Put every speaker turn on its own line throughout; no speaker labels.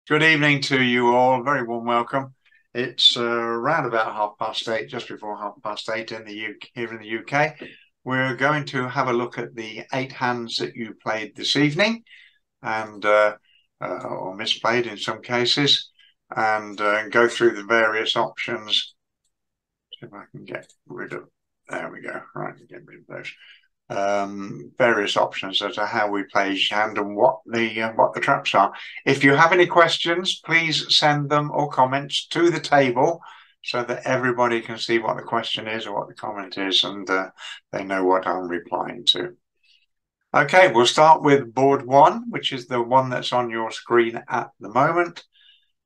Good evening to you all. Very warm welcome. It's around about 8:30, just before 8:30 in the UK, here in the UK. We're going to have a look at the 8 hands that you played this evening, and or misplayed in some cases, and go through the various options. See if I can get rid of. There we go. Right, get rid of those. Various options as to how we play each hand and what the traps are. If you have any questions, please send them or comments to the table so that everybody can see what the question is or what the comment is, and they know what I'm replying to. Okay, we'll start with board one, which is the one that's on your screen at the moment,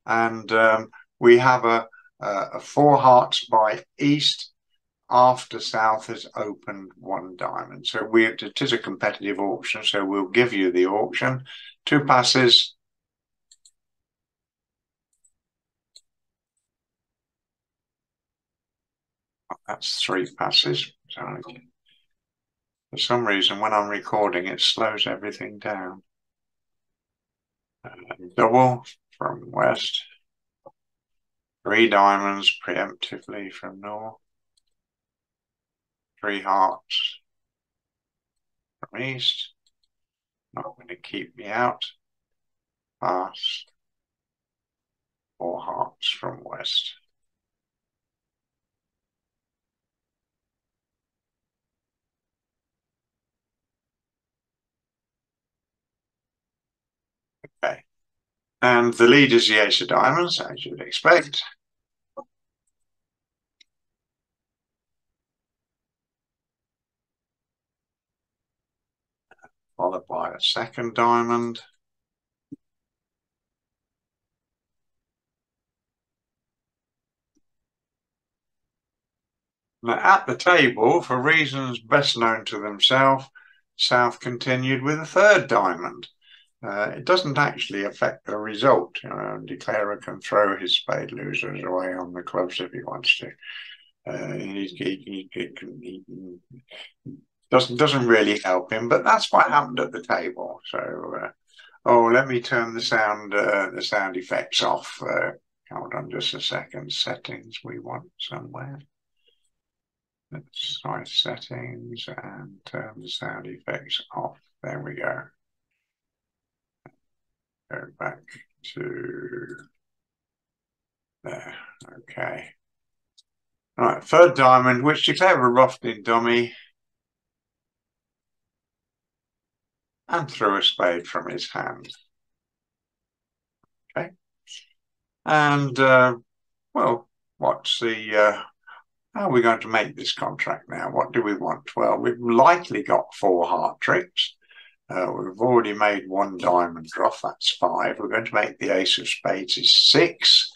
and we have a 4 hearts by east after South has opened 1 diamond. So it is a competitive auction, so we'll give you the auction. 2 passes. That's 3 passes. So for some reason, when I'm recording, it slows everything down. Double from west. 3 diamonds preemptively from north. 3 hearts from east. Not going to keep me out. Pass. 4 hearts from west. Okay. And the lead is the ace of diamonds, as you'd expect. Followed by a 2nd diamond. Now, at the table, for reasons best known to themselves, South continued with a 3rd diamond. It doesn't actually affect the result. Declarer can throw his spade losers away on the clubs if he wants to. He doesn't really help him, but that's what happened at the table. So, let me turn the sound effects off. Hold on just a second. Settings we want somewhere. Let's try settings and turn the sound effects off. There we go. Go back to there. Okay. All right, 3rd diamond, which declared a roughed-in dummy and threw a spade from his hand. Okay. And, well, what's the... how are we going to make this contract now? What do we want? Well, we've likely got 4 heart tricks. We've already made 1 diamond drop. That's 5. We're going to make the ace of spades is 6.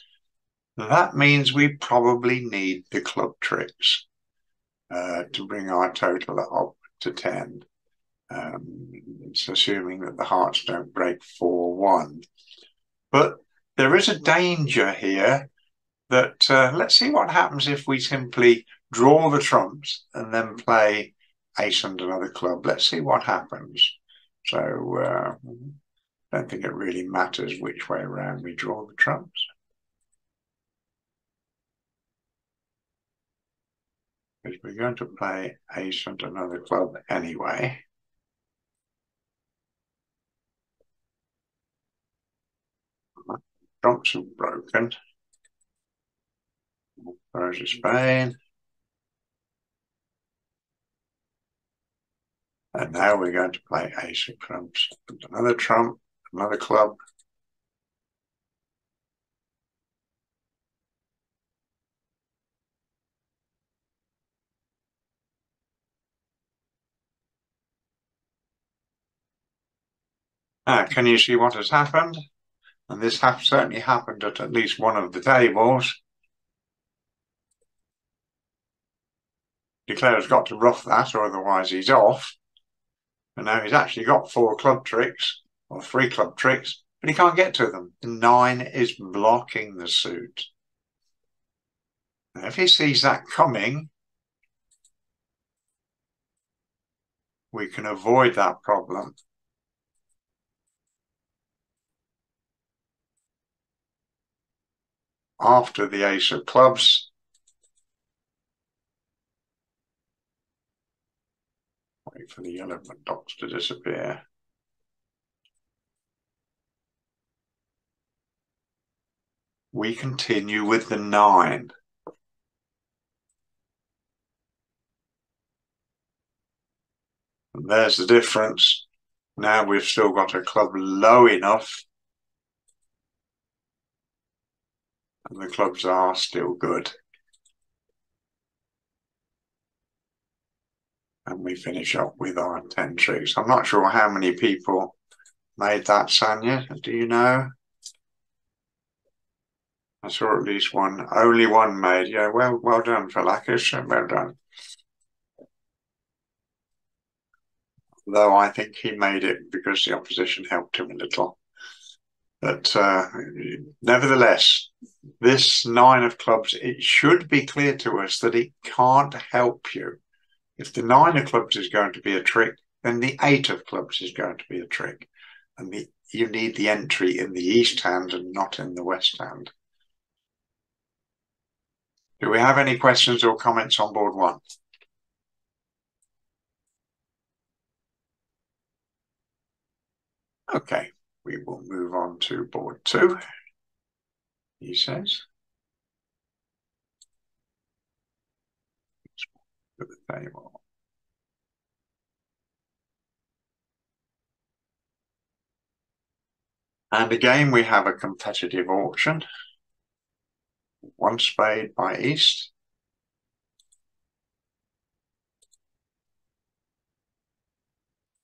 That means we probably need the club tricks to bring our total up to 10. It's assuming that the hearts don't break 4-1. But there is a danger here that let's see what happens if we simply draw the trumps and then play ace and another club. Let's see what happens. So I don't think it really matters which way around we draw the trumps. Because we're going to play ace and another club anyway. Trumps are broken. Throws a spade. And now we're going to play ace of trumps. Another trump, another club. Can you see what has happened? And this certainly happened at least one of the tables. Declarer's got to rough that, or otherwise he's off. And now he's actually got 4 club tricks, or 3 club tricks, but he can't get to them. The 9 is blocking the suit. Now, if he sees that coming, we can avoid that problem. after the ace of clubs. Wait for the yellow dots to disappear. We continue with the 9. And there's the difference. Now we've still got a club low enough. And the clubs are still good. And we finish up with our 10 tricks. I'm not sure how many people made that, Sanya. Do you know? I saw at least one. Only one made. Yeah, well done, Falakis. Well done. Though I think he made it because the opposition helped him a little. But nevertheless, this 9 of clubs, it should be clear to us that it can't help you. If the 9 of clubs is going to be a trick, then the 8 of clubs is going to be a trick. And you need the entry in the east hand and not in the west hand. Do we have any questions or comments on board 1? Okay, we will move on to board 2, he says. To the table. And again, we have a competitive auction. 1 spade by east.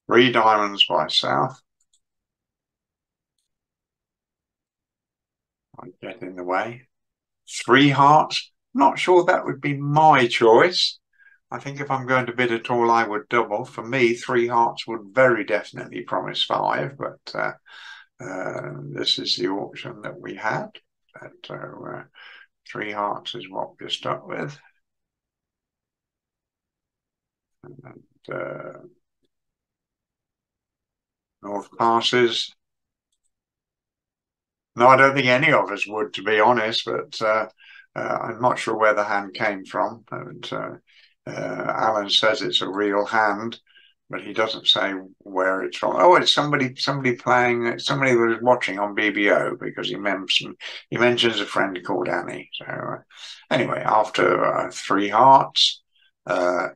3 diamonds by south. I get in the way. 3 hearts. Not sure that would be my choice. I think if I'm going to bid at all, I would double. For me, 3 hearts would very definitely promise 5, but this is the auction that we had. 3 hearts is what we're stuck with. And North passes. No, I don't think any of us would, to be honest, but I'm not sure where the hand came from. And Alan says it's a real hand, but he doesn't say where it's from. Oh, it's somebody playing, somebody who was watching on BBO, because he mentions a friend called Annie. So anyway, after 3 hearts,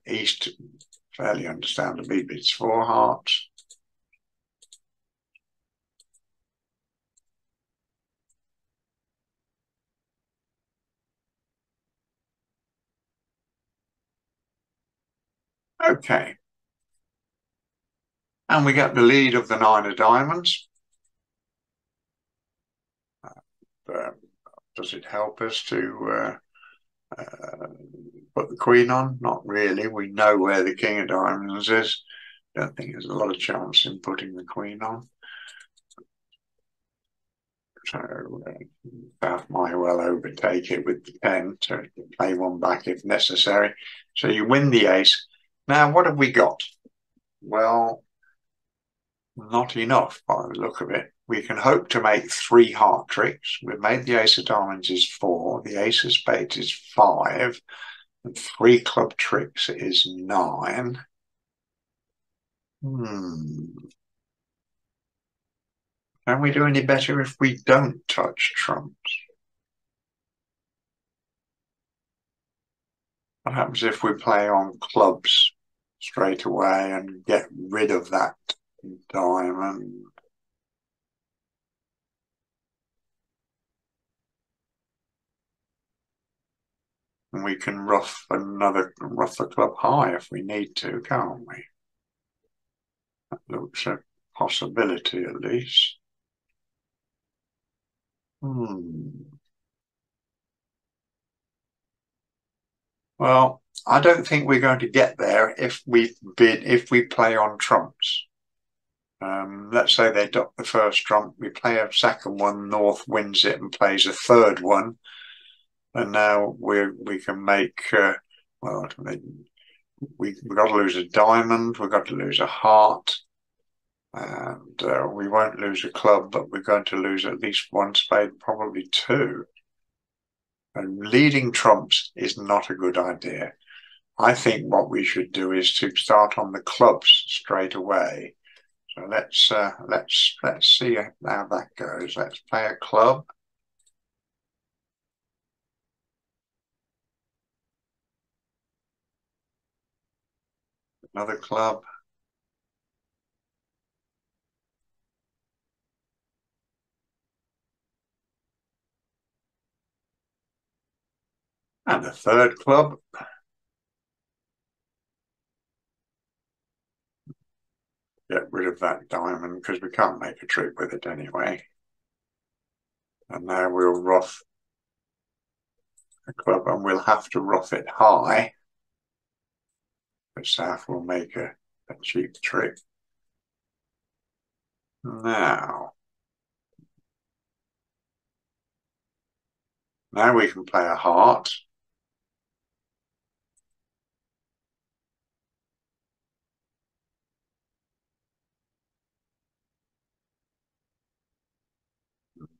east fairly understandably bids 4 hearts. Okay. And we get the lead of the 9 of diamonds. Does it help us to put the queen on? Not really. We know where the king of diamonds is. Don't think there's a lot of chance in putting the queen on. So South might well overtake it with the 10 to play 1 back if necessary. So you win the ace. Now, what have we got? Well, not enough by the look of it. We can hope to make 3 heart tricks. We've made the ace of diamonds is 4, the ace of spades is 5, and 3 club tricks is 9. Can we do any better if we don't touch trumps? What happens if we play on clubs straight away and get rid of that diamond? And we can rough the club high if we need to, can't we? That looks a possibility at least. Well, I don't think we're going to get there if we play on trumps. Let's say they duck the first trump, we play a second one, North wins it and plays a third one, and now we can make well, we've got to lose a diamond, we've got to lose a heart, and we won't lose a club, but we're going to lose at least 1 spade, probably 2. And leading trumps is not a good idea. I think what we should do is to start on the clubs straight away. So let's see how that goes. Let's play a club. Another club. And a third club. Get rid of that diamond because we can't make a trick with it anyway. And now we'll rough the club, and we'll have to rough it high. But South will make a cheap trick. Now we can play a heart.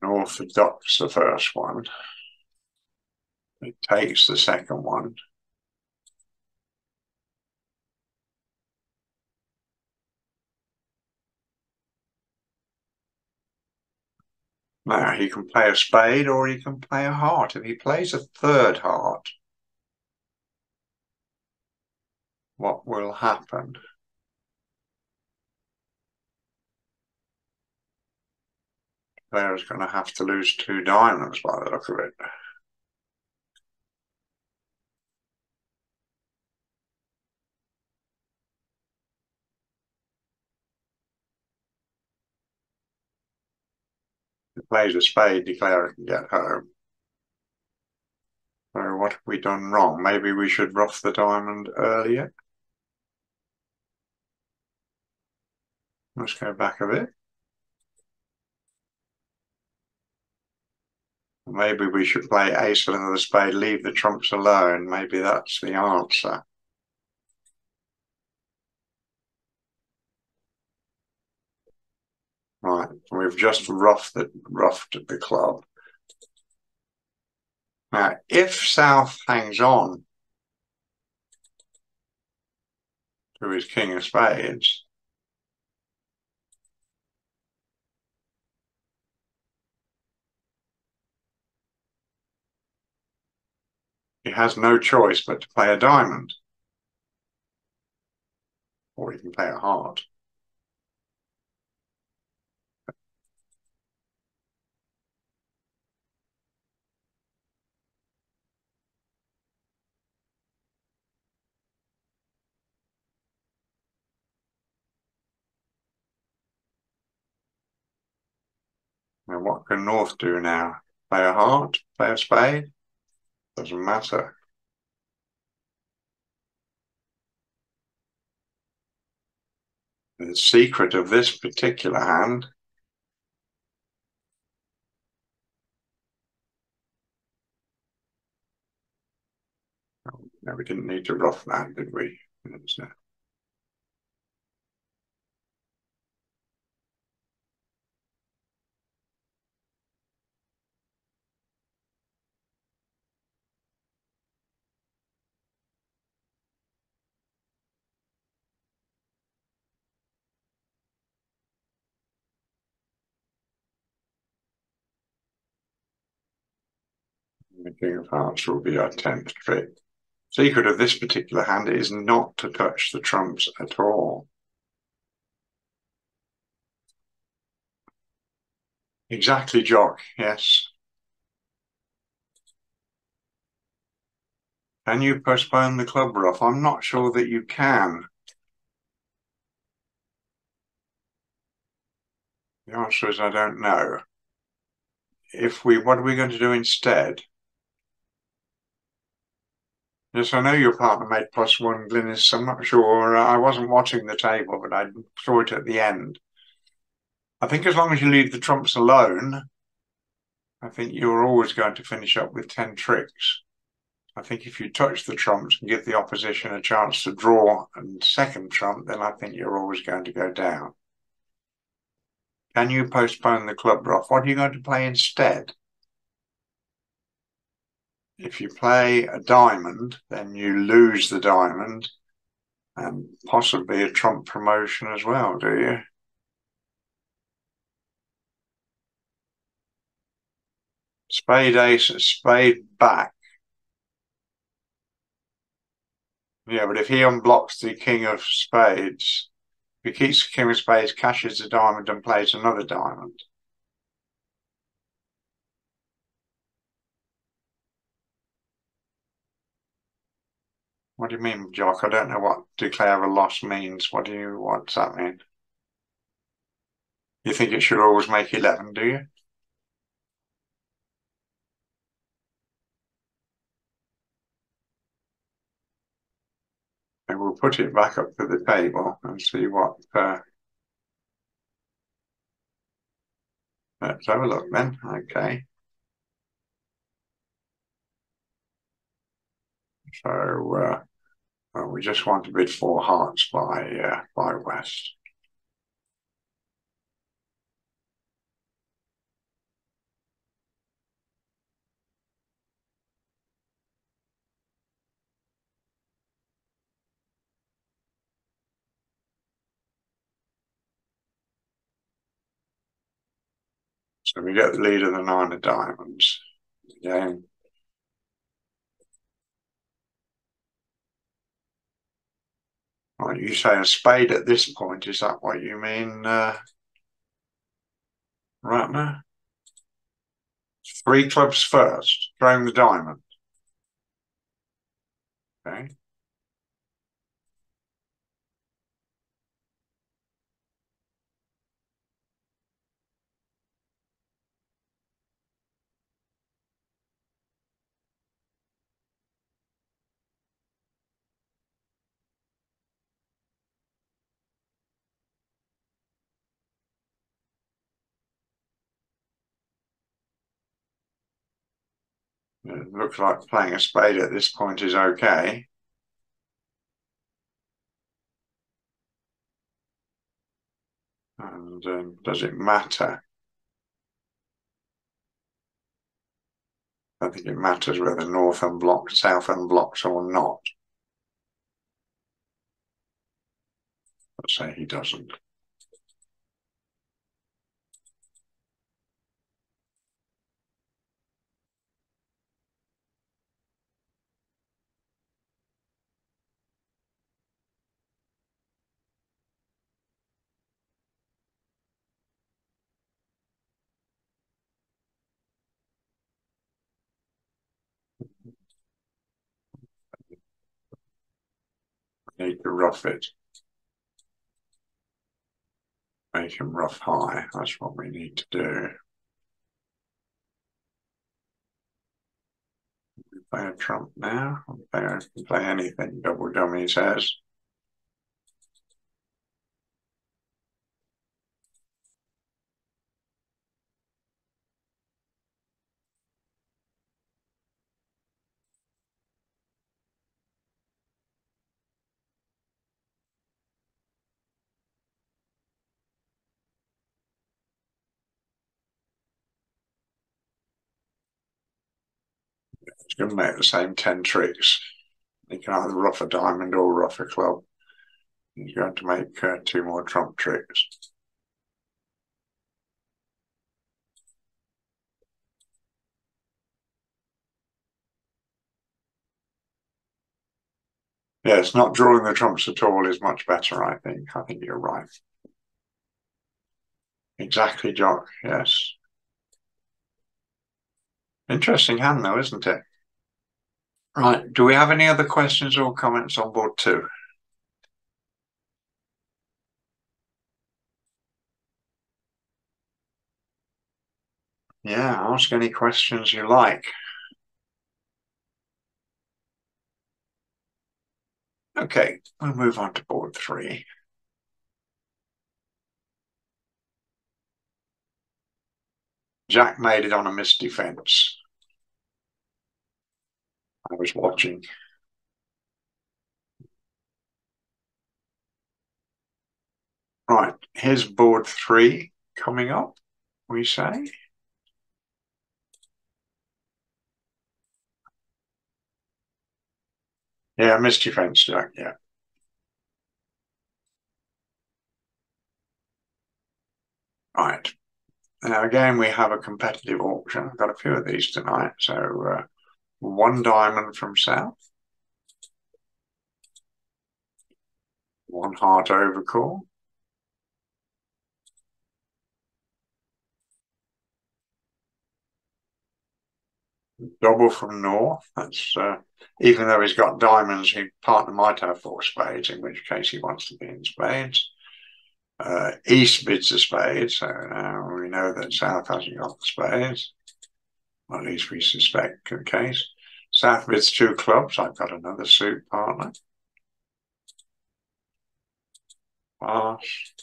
Orthodox, the first one. It takes the second one. Now he can play a spade or he can play a heart. If he plays a third heart, what will happen? The player is going to have to lose 2 diamonds by the look of it. If he plays a spade, declarer can get home. So what have we done wrong? Maybe we should rough the diamond earlier. Let's go back a bit. Maybe we should play ace of the spade, leave the trumps alone. Maybe that's the answer. Right, we've just roughed the club. Now, if South hangs on to his king of spades, he has no choice but to play a diamond, or he can play a heart. Now, what can North do now? Play a heart? Play a spade? Doesn't matter. The secret of this particular hand no, we didn't need to rough that, did we? The king of hearts will be our 10th trick. Secret of this particular hand is not to touch the trumps at all. Exactly, Jock, yes. Can you postpone the club rough? I'm not sure that you can. The answer is I don't know. What are we going to do instead? Yes, I know your partner made +1 Glynis. I'm not sure. I wasn't watching the table, but I saw it at the end. I think as long as you leave the trumps alone, I think you're always going to finish up with 10 tricks. I think if you touch the trumps and give the opposition a chance to draw and second trump, then I think you're always going to go down. Can you postpone the club rough? What are you going to play instead? if you play a diamond, then you lose the diamond and possibly a trump promotion as well, do you? Spade ace, spade back. Yeah, but if he unblocks the king of spades, if he keeps the king of spades, cashes the diamond and plays another diamond. What do you mean, Jock? I don't know what declare a loss means. What's that mean? You think it should always make 11, do you? And we'll put it back up to the table and see what. Let's have a look then. Okay. So well, we just want to bid 4 hearts by West. So we get the lead of the 9 of diamonds. Again. Right, you say a spade at this point. Is that what you mean, Ratner? 3 clubs first, throwing the diamond. Okay. It looks like playing a spade at this point is okay. And does it matter? I think it matters whether North unblocks, South unblocks or not. Let's say he doesn't. Need to rough it. Make him rough high. That's what we need to do. Play a trump now. Play anything. Double dummy says. He's going to make the same 10 tricks. He can either rough a diamond or rough a club. He's going to make 2 more trump tricks. Yes, not drawing the trumps at all is much better, I think. I think you're right. Exactly, Jock. Yes. Interesting hand, though, isn't it? Right. Do we have any other questions or comments on board 2? Yeah, ask any questions you like. Okay, we'll move on to board 3. Jack made it on a missed defense. I was watching. Right, here's board 3 coming up, we say. Yeah, Misty Fence Jack, yeah. Right. Now again, we have a competitive auction. I've got a few of these tonight. So one diamond from South, one heart overcall, double from North. That's even though he's got diamonds, his partner might have four spades, in which case he wants to be in spades. East bids a spade, so now we know that South hasn't got the spades. Or at least we suspect the case. South bids two clubs. I've got another suit partner. Pass.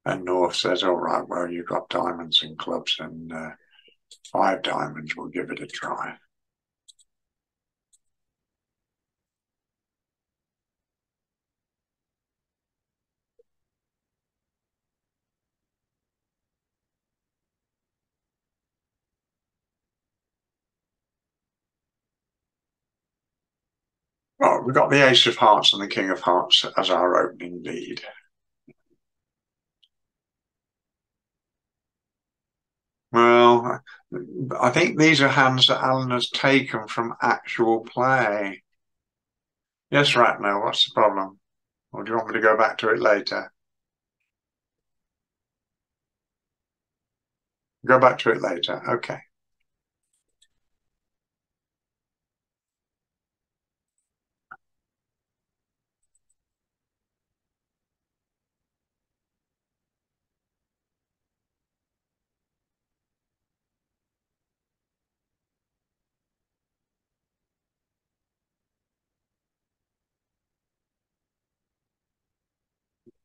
And North says, all right, well, you've got diamonds and clubs and five diamonds. We'll give it a try. Well, we've got the Ace of Hearts and the King of Hearts as our opening lead. Well, I think these are hands that Alan has taken from actual play. Yes, Ratner, what's the problem? Or do you want me to go back to it later? Go back to it later. Okay.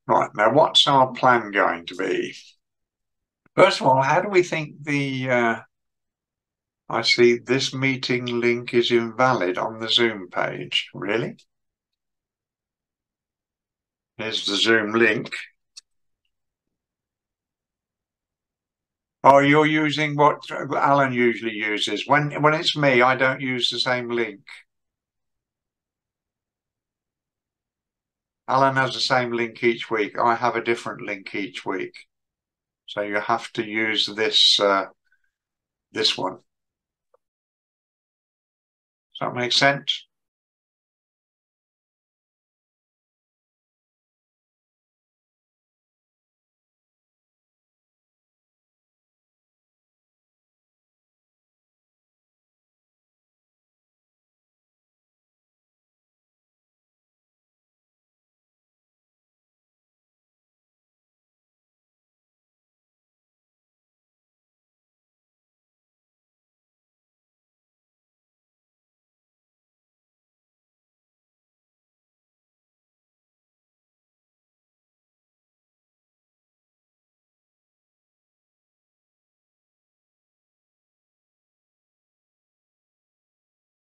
Right, now what's our plan going to be? First of all, how do we think I see this meeting link is invalid on the Zoom page. Really? Here's the Zoom link. Oh, you're using what Alan usually uses. When it's me, I don't use the same link. Alan has the same link each week. I have a different link each week. So you have to use this one. Does that make sense?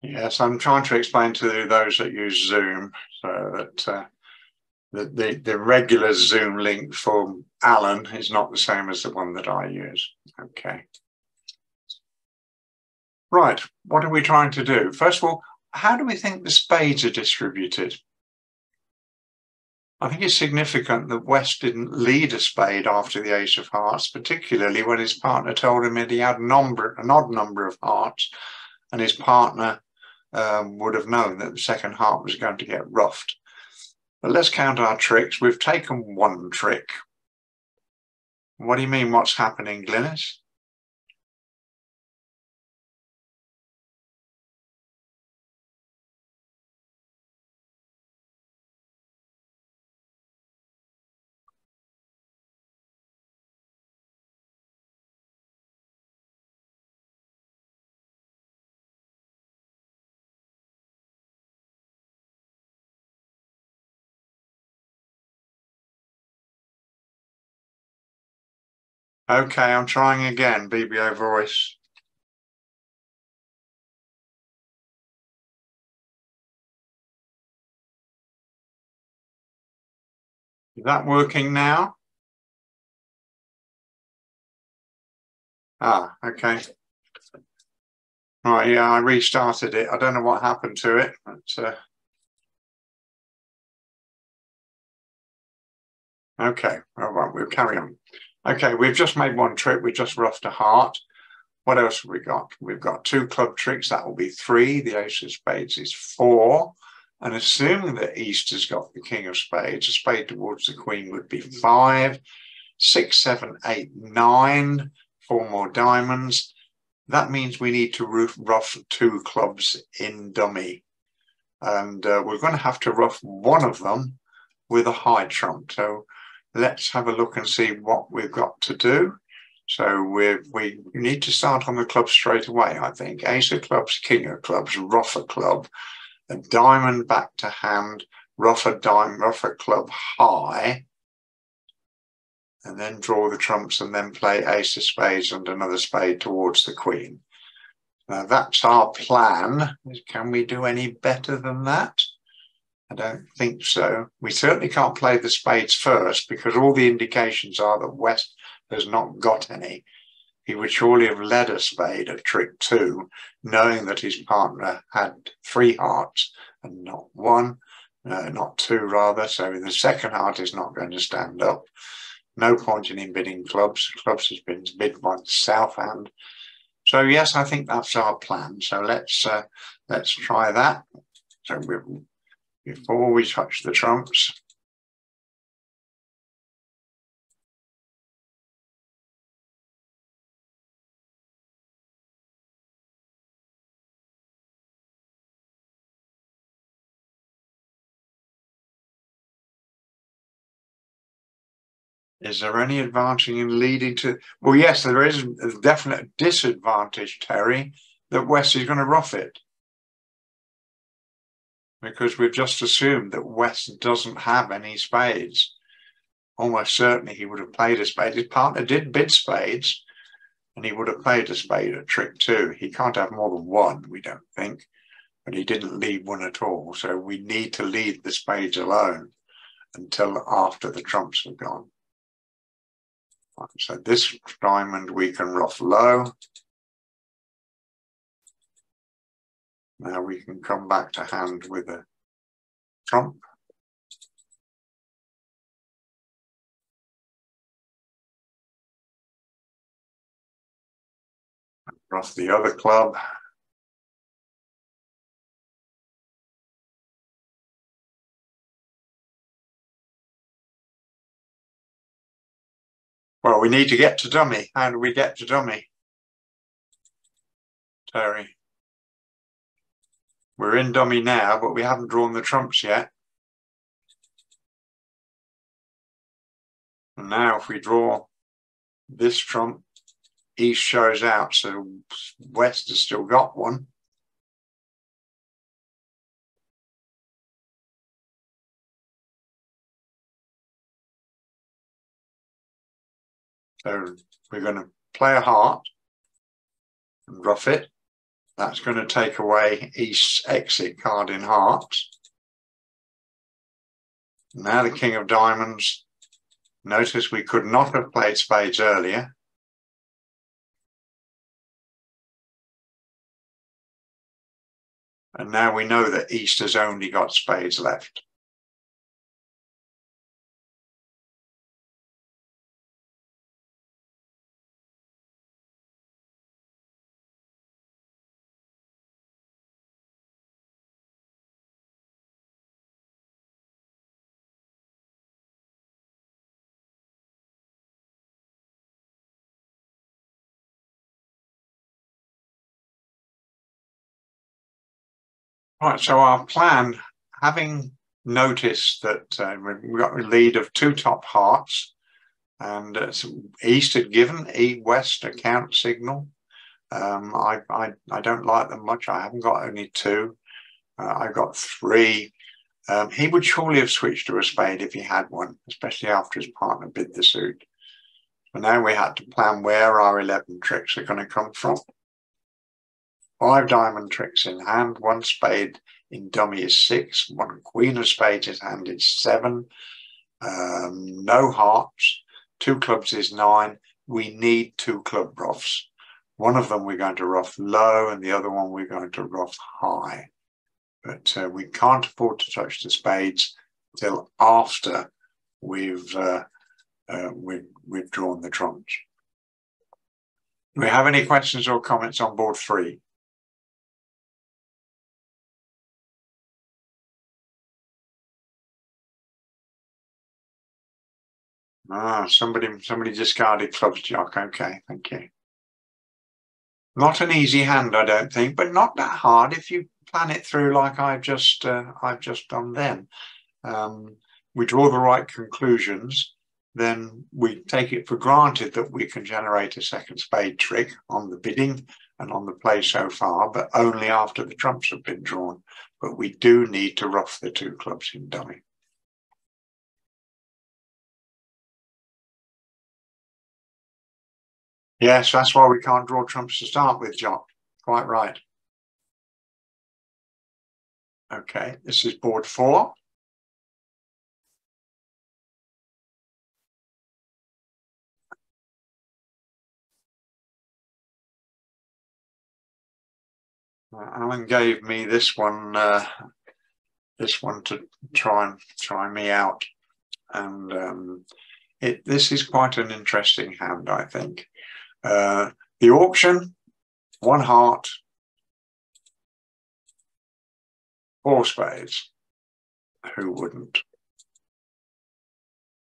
Yes, I'm trying to explain to those that use Zoom so that the regular Zoom link for Alan is not the same as the one that I use. Okay. Right, what are we trying to do? First of all, how do we think the spades are distributed? I think it's significant that West didn't lead a spade after the Ace of Hearts, particularly when his partner told him that he had an odd number of hearts, and his partner would have known that the second heart was going to get ruffed. But let's count our tricks. We've taken one trick. What do you mean, what's happening, Glynis? Okay, I'm trying again, BBO voice. Is that working now? Ah, okay. Right, yeah, I restarted it. I don't know what happened to it, but Okay, all right, we'll carry on. Okay, we've just made one trick. We just roughed a heart. What else have we got? We've got 2 club tricks. That will be 3. The ace of spades is 4. And assuming that East has got the king of spades, a spade towards the queen would be 5. 6, 7, 8, 9. 4 more diamonds. That means we need to rough 2 clubs in dummy. And we're going to have to rough one of them with a high trump. So let's have a look and see what we've got to do. So we need to start on the club straight away, I think. Ace of clubs, king of clubs, rough a club, a diamond back to hand, rough a dime, rough a club high, and then draw the trumps and then play ace of spades and another spade towards the queen. Now that's our plan. Can we do any better than that? I don't think so. We certainly can't play the spades first because all the indications are that West has not got any. He would surely have led a spade at trick 2, knowing that his partner had 3 hearts and not 1, not 2 rather. So the second heart is not going to stand up. No point in him bidding clubs. Clubs has been bid by the south hand. So yes, I think that's our plan. So let's try that. So before we touch the trumps, is there any advantage in leading to? Well, yes, there is a definite disadvantage, Terry, that West is going to rough it. Because we've just assumed that West doesn't have any spades. Almost certainly he would have played a spade. His partner did bid spades, and he would have played a spade at trick 2. He can't have more than 1, we don't think, but he didn't lead 1 at all. So we need to lead the spades alone until after the trumps have gone. So this diamond we can rough low. Now we can come back to hand with a trump. Rough the other club. Well, we need to get to dummy. How do we get to dummy? Terry. We're in dummy now, but we haven't drawn the trumps yet. And now if we draw this trump, East shows out, so West has still got 1. So we're going to play a heart and rough it. That's going to take away East's exit card in hearts. Now the king of diamonds. Notice we could not have played spades earlier. And now we know that East has only got spades left. Right, so our plan, having noticed that we've got a lead of 2 top hearts, and East had given West a count signal. I don't like them much. I haven't got only 2. I've got 3. He would surely have switched to a spade if he had 1, especially after his partner bid the suit. So now we had to plan where our 11 tricks are going to come from. 5 diamond tricks in hand, 1 spade in dummy is 6, 1 queen of spades in hand is 7, no hearts, 2 clubs is 9. We need 2 club roughs. One of them we're going to rough low and the other one we're going to rough high. But we can't afford to touch the spades till after we've drawn the trumps. Do we have any questions or comments on board 3? Somebody discarded clubs, Jock. Okay, thank you. Not an easy hand, I don't think, but not that hard if you plan it through like I've just done then. We draw the right conclusions, then we take it for granted that we can generate a second spade trick on the bidding and on the play so far, but only after the trumps have been drawn. But we do need to ruff the 2 clubs in dummy. Yes, that's why we can't draw trumps to start with, Jock. Quite right. Okay, this is board 4. Alan gave me this one to try me out, and this is quite an interesting hand, I think. The auction, 1 heart, 4 spades. Who wouldn't?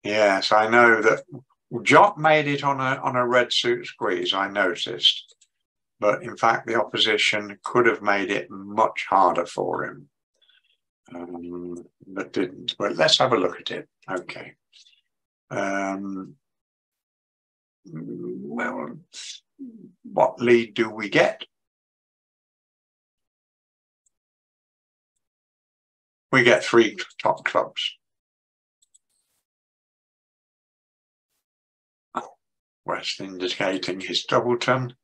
Yes, I know that Jock made it on a red suit squeeze, I noticed. But in fact, the opposition could have made it much harder for him, but didn't. But let's have a look at it. Okay. Well, what lead do we get? We get 3 top clubs. West indicating his doubleton,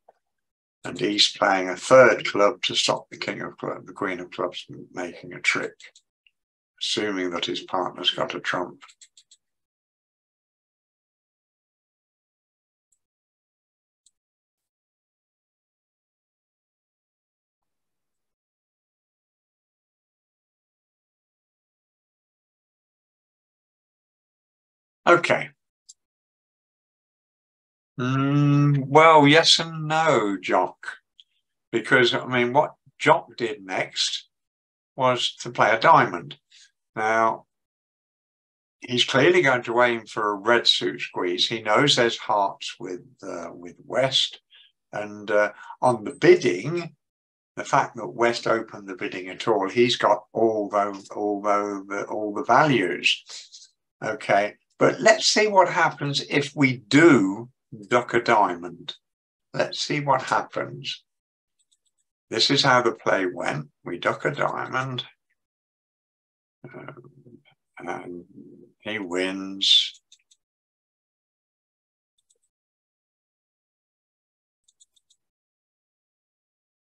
and East playing a 3rd club to stop the king of clubs, the queen of clubs from making a trick, assuming that his partner's got a trump. Okay. Well, yes and no, Jock, because I mean, what Jock did next was to play a diamond. Now, he's clearly going to aim for a red suit squeeze. He knows there's hearts with West, and on the bidding, the fact that West opened the bidding at all, he's got all the values. Okay, but let's see what happens if we do duck a diamond. Let's see what happens. This is how the play went. We duck a diamond, and he wins.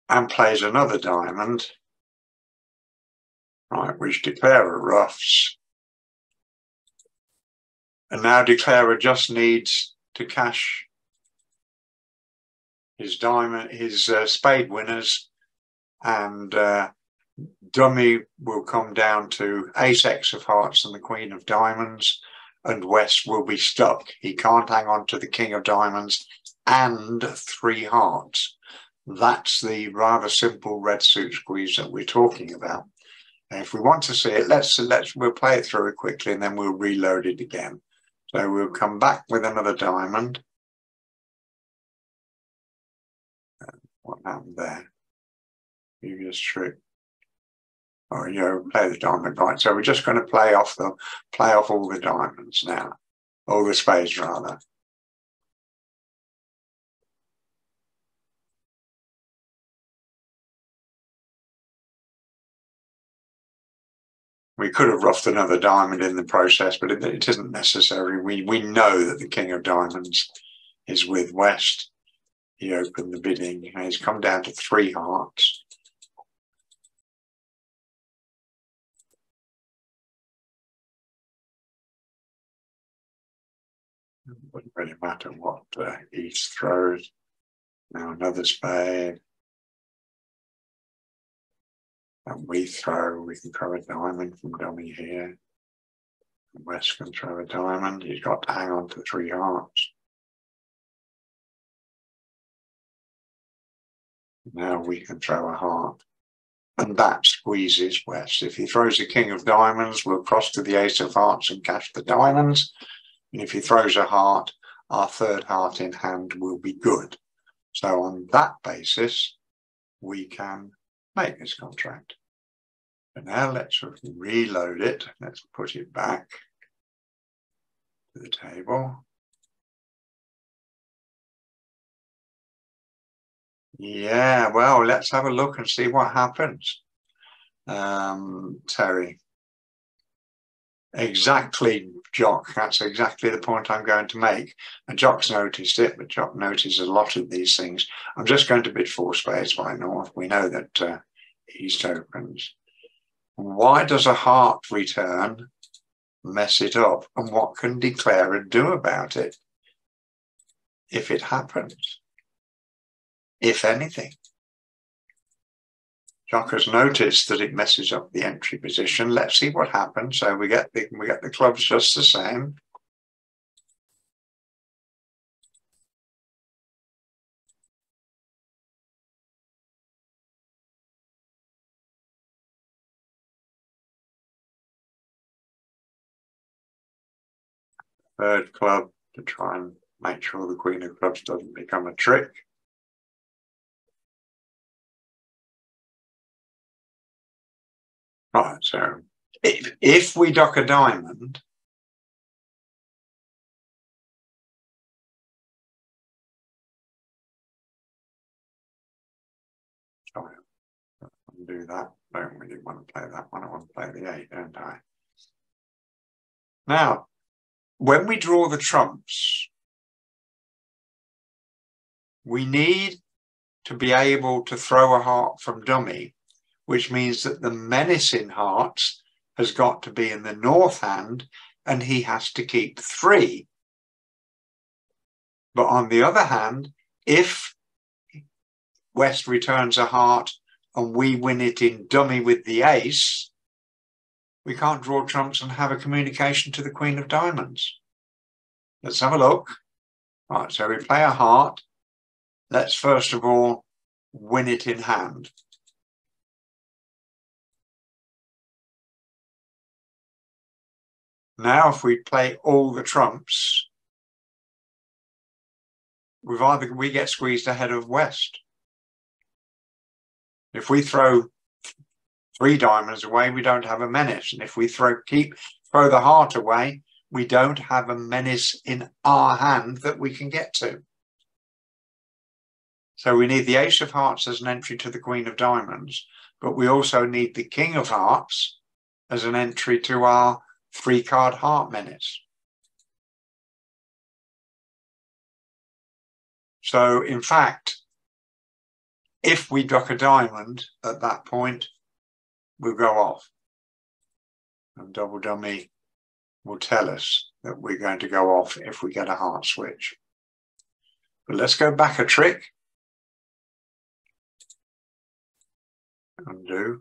And plays another diamond, right, which Declarer ruffs. And now Declarer just needs to cash his diamond, his spade winners, and dummy will come down to ace-x of hearts and the queen of diamonds, and West will be stuck. He can't hang on to the king of diamonds and 3 hearts. That's the rather simple red suit squeeze that we're talking about. And if we want to see it, we'll play it through quickly and then we'll reload it again. So we'll come back with another diamond. What happened there? Previous trick. Oh, play the diamond, right? So we're just going to play off all the diamonds now, all the spades rather. We could have roughed another diamond in the process, but it isn't necessary. We know that the king of diamonds is with West. He opened the bidding. He's come down to 3 hearts. It wouldn't really matter what East throws. Now another spade. And we can throw a diamond from dummy here. West can throw a diamond. He's got to hang on to 3 hearts. Now we can throw a heart. And that squeezes West. If he throws a king of diamonds, we'll cross to the ace of hearts and cash the diamonds. And if he throws a heart, our 3rd heart in hand will be good. So on that basis, we can make this contract. And now let's reload it. Let's put it back to the table. Yeah, well, let's have a look and see what happens. Terry. Exactly, Jock. That's exactly the point I'm going to make. And Jock's noticed it, but Jock notices a lot of these things. I'm just going to bid 4 spades by North. We know that East opens. Why does a heart return mess it up? And what can Declarer do about it if it happens? If anything. Jock has noticed that it messes up the entry position. Let's see what happens. So we get the clubs just the same. Third club to try and make sure the Queen of Clubs doesn't become a trick. Right, so if we dock a diamond, sorry, I do that. I don't really want to play that one. I want to play the 8, don't I? Now, when we draw the trumps, we need to be able to throw a heart from dummy, which means that the menace in hearts has got to be in the north hand and he has to keep 3. But on the other hand, if West returns a heart and we win it in dummy with the ace, we can't draw trumps and have a communication to the Queen of Diamonds. Let's have a look. Right, so we play a heart. Let's first of all win it in hand. Now, if we play all the trumps, we get squeezed ahead of West. If we throw 3 diamonds away, we don't have a menace. And if we throw the heart away, we don't have a menace in our hand that we can get to. So we need the ace of hearts as an entry to the Queen of Diamonds, but we also need the King of Hearts as an entry to our 3-card heart menace. So in fact, if we dock a diamond at that point, we'll go off. And double dummy will tell us that we're going to go off if we get a heart switch. But let's go back a trick. Undo.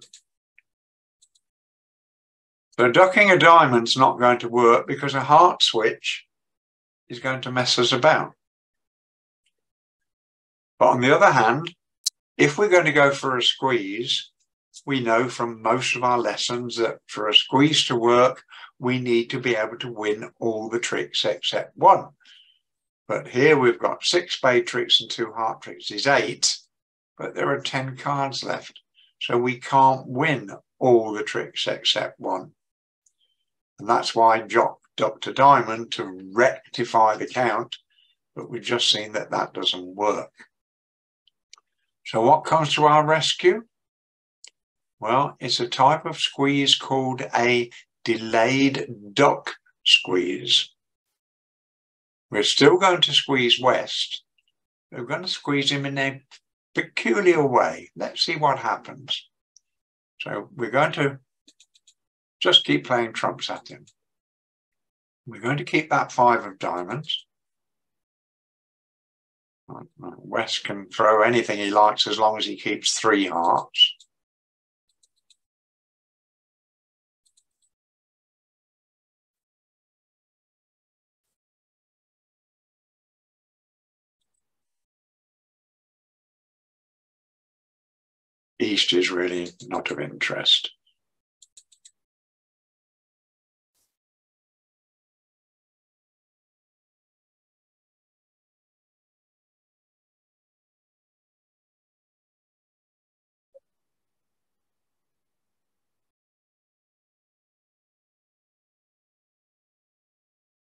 So docking a diamond's not going to work because a heart switch is going to mess us about. But on the other hand, if we're going to go for a squeeze, we know from most of our lessons that for a squeeze to work, we need to be able to win all the tricks except 1. But here we've got 6 spade tricks and 2 heart tricks is 8, but there are 10 cards left. So we can't win all the tricks except 1. And that's why Jock docked a diamond to rectify the count, but we've just seen that that doesn't work. So what comes to our rescue? Well, it's a type of squeeze called a delayed duck squeeze. We're still going to squeeze West. We're going to squeeze him in a peculiar way. Let's see what happens. So we're going to just keep playing trumps at him. We're going to keep that 5 of diamonds. West can throw anything he likes as long as he keeps 3 hearts. East is really not of interest.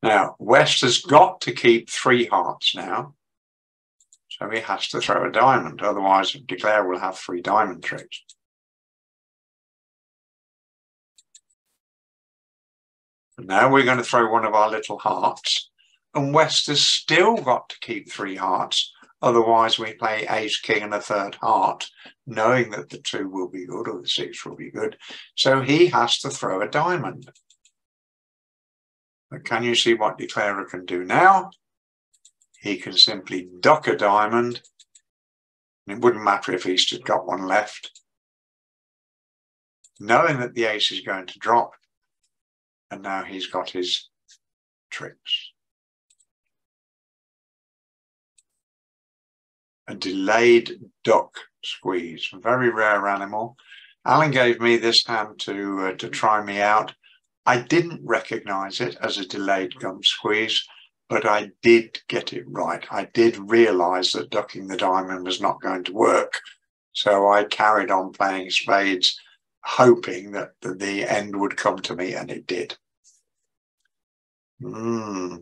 Now, West has got to keep 3 hearts now. So he has to throw a diamond, otherwise Declare will have 3 diamond tricks. And now we're going to throw one of our little hearts, and West has still got to keep 3 hearts, otherwise we play ace, king and a 3rd heart, knowing that the 2 will be good or the 6 will be good. So he has to throw a diamond. But can you see what Declarer can do now? He can simply duck a diamond. It wouldn't matter if East had got one left, knowing that the ace is going to drop, and now he's got his tricks. A delayed duck squeeze, a very rare animal. Alan gave me this hand to try me out. I didn't recognize it as a delayed gum squeeze, but I did get it right. I did realize that ducking the diamond was not going to work. So I carried on playing spades, hoping that the end would come to me, and it did. Yeah,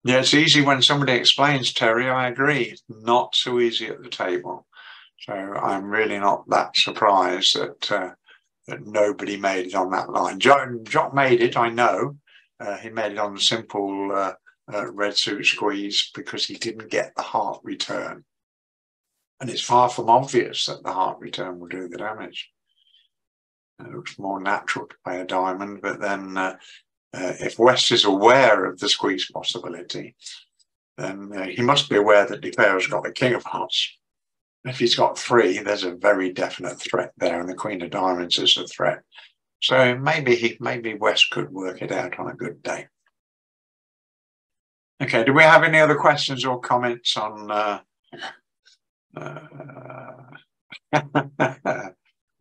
it's easy when somebody explains, Terry. I agree. It's not so easy at the table. So I'm really not that surprised that that nobody made it on that line. Jock made it, I know. He made it on the simple red suit squeeze because he didn't get the heart return. And it's far from obvious that the heart return will do the damage. It looks more natural to play a diamond, but then if West is aware of the squeeze possibility, then he must be aware that Declarer's got the king of hearts. If he's got 3, there's a very definite threat there, and the queen of diamonds is a threat. So maybe West could work it out on a good day. Okay, do we have any other questions or comments on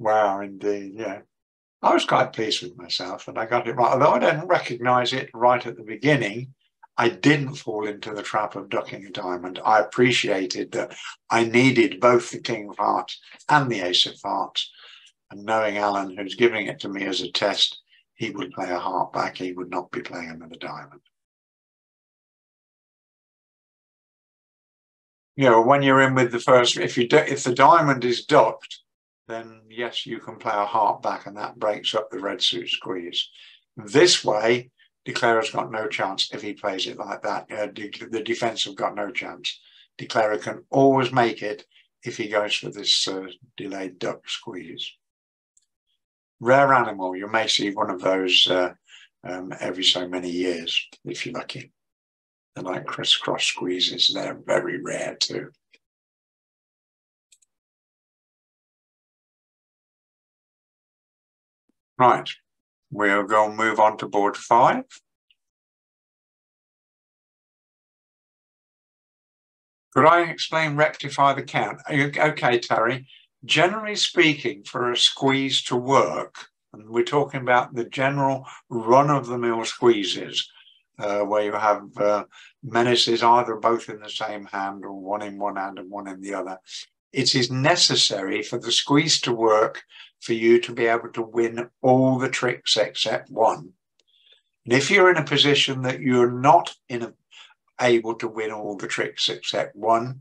wow, indeed, yeah. I was quite pleased with myself that I got it right. Although I didn't recognize it right at the beginning, I didn't fall into the trap of ducking a diamond. I appreciated that I needed both the king of hearts and the ace of hearts. And knowing Alan, who's giving it to me as a test, he would play a heart back. He would not be playing another diamond. You know, when you're in with the first, if the diamond is ducked, then yes, you can play a heart back, and that breaks up the red suit squeeze. This way, Declarer's got no chance if he plays it like that. The defense have got no chance. Declarer can always make it if he goes for this delayed duck squeeze. Rare animal. You may see one of those every so many years, if you're lucky. They're like crisscross squeezes. They're very rare too. Right, we'll go and move on to board 5. Could I explain rectify the count? Okay, Terry. Generally speaking, for a squeeze to work, and we're talking about the general run-of-the-mill squeezes, where you have menaces either both in the same hand or one in one hand and one in the other. It is necessary for the squeeze to work for you to be able to win all the tricks except one. And if you're in a position that you're not able to win all the tricks except one,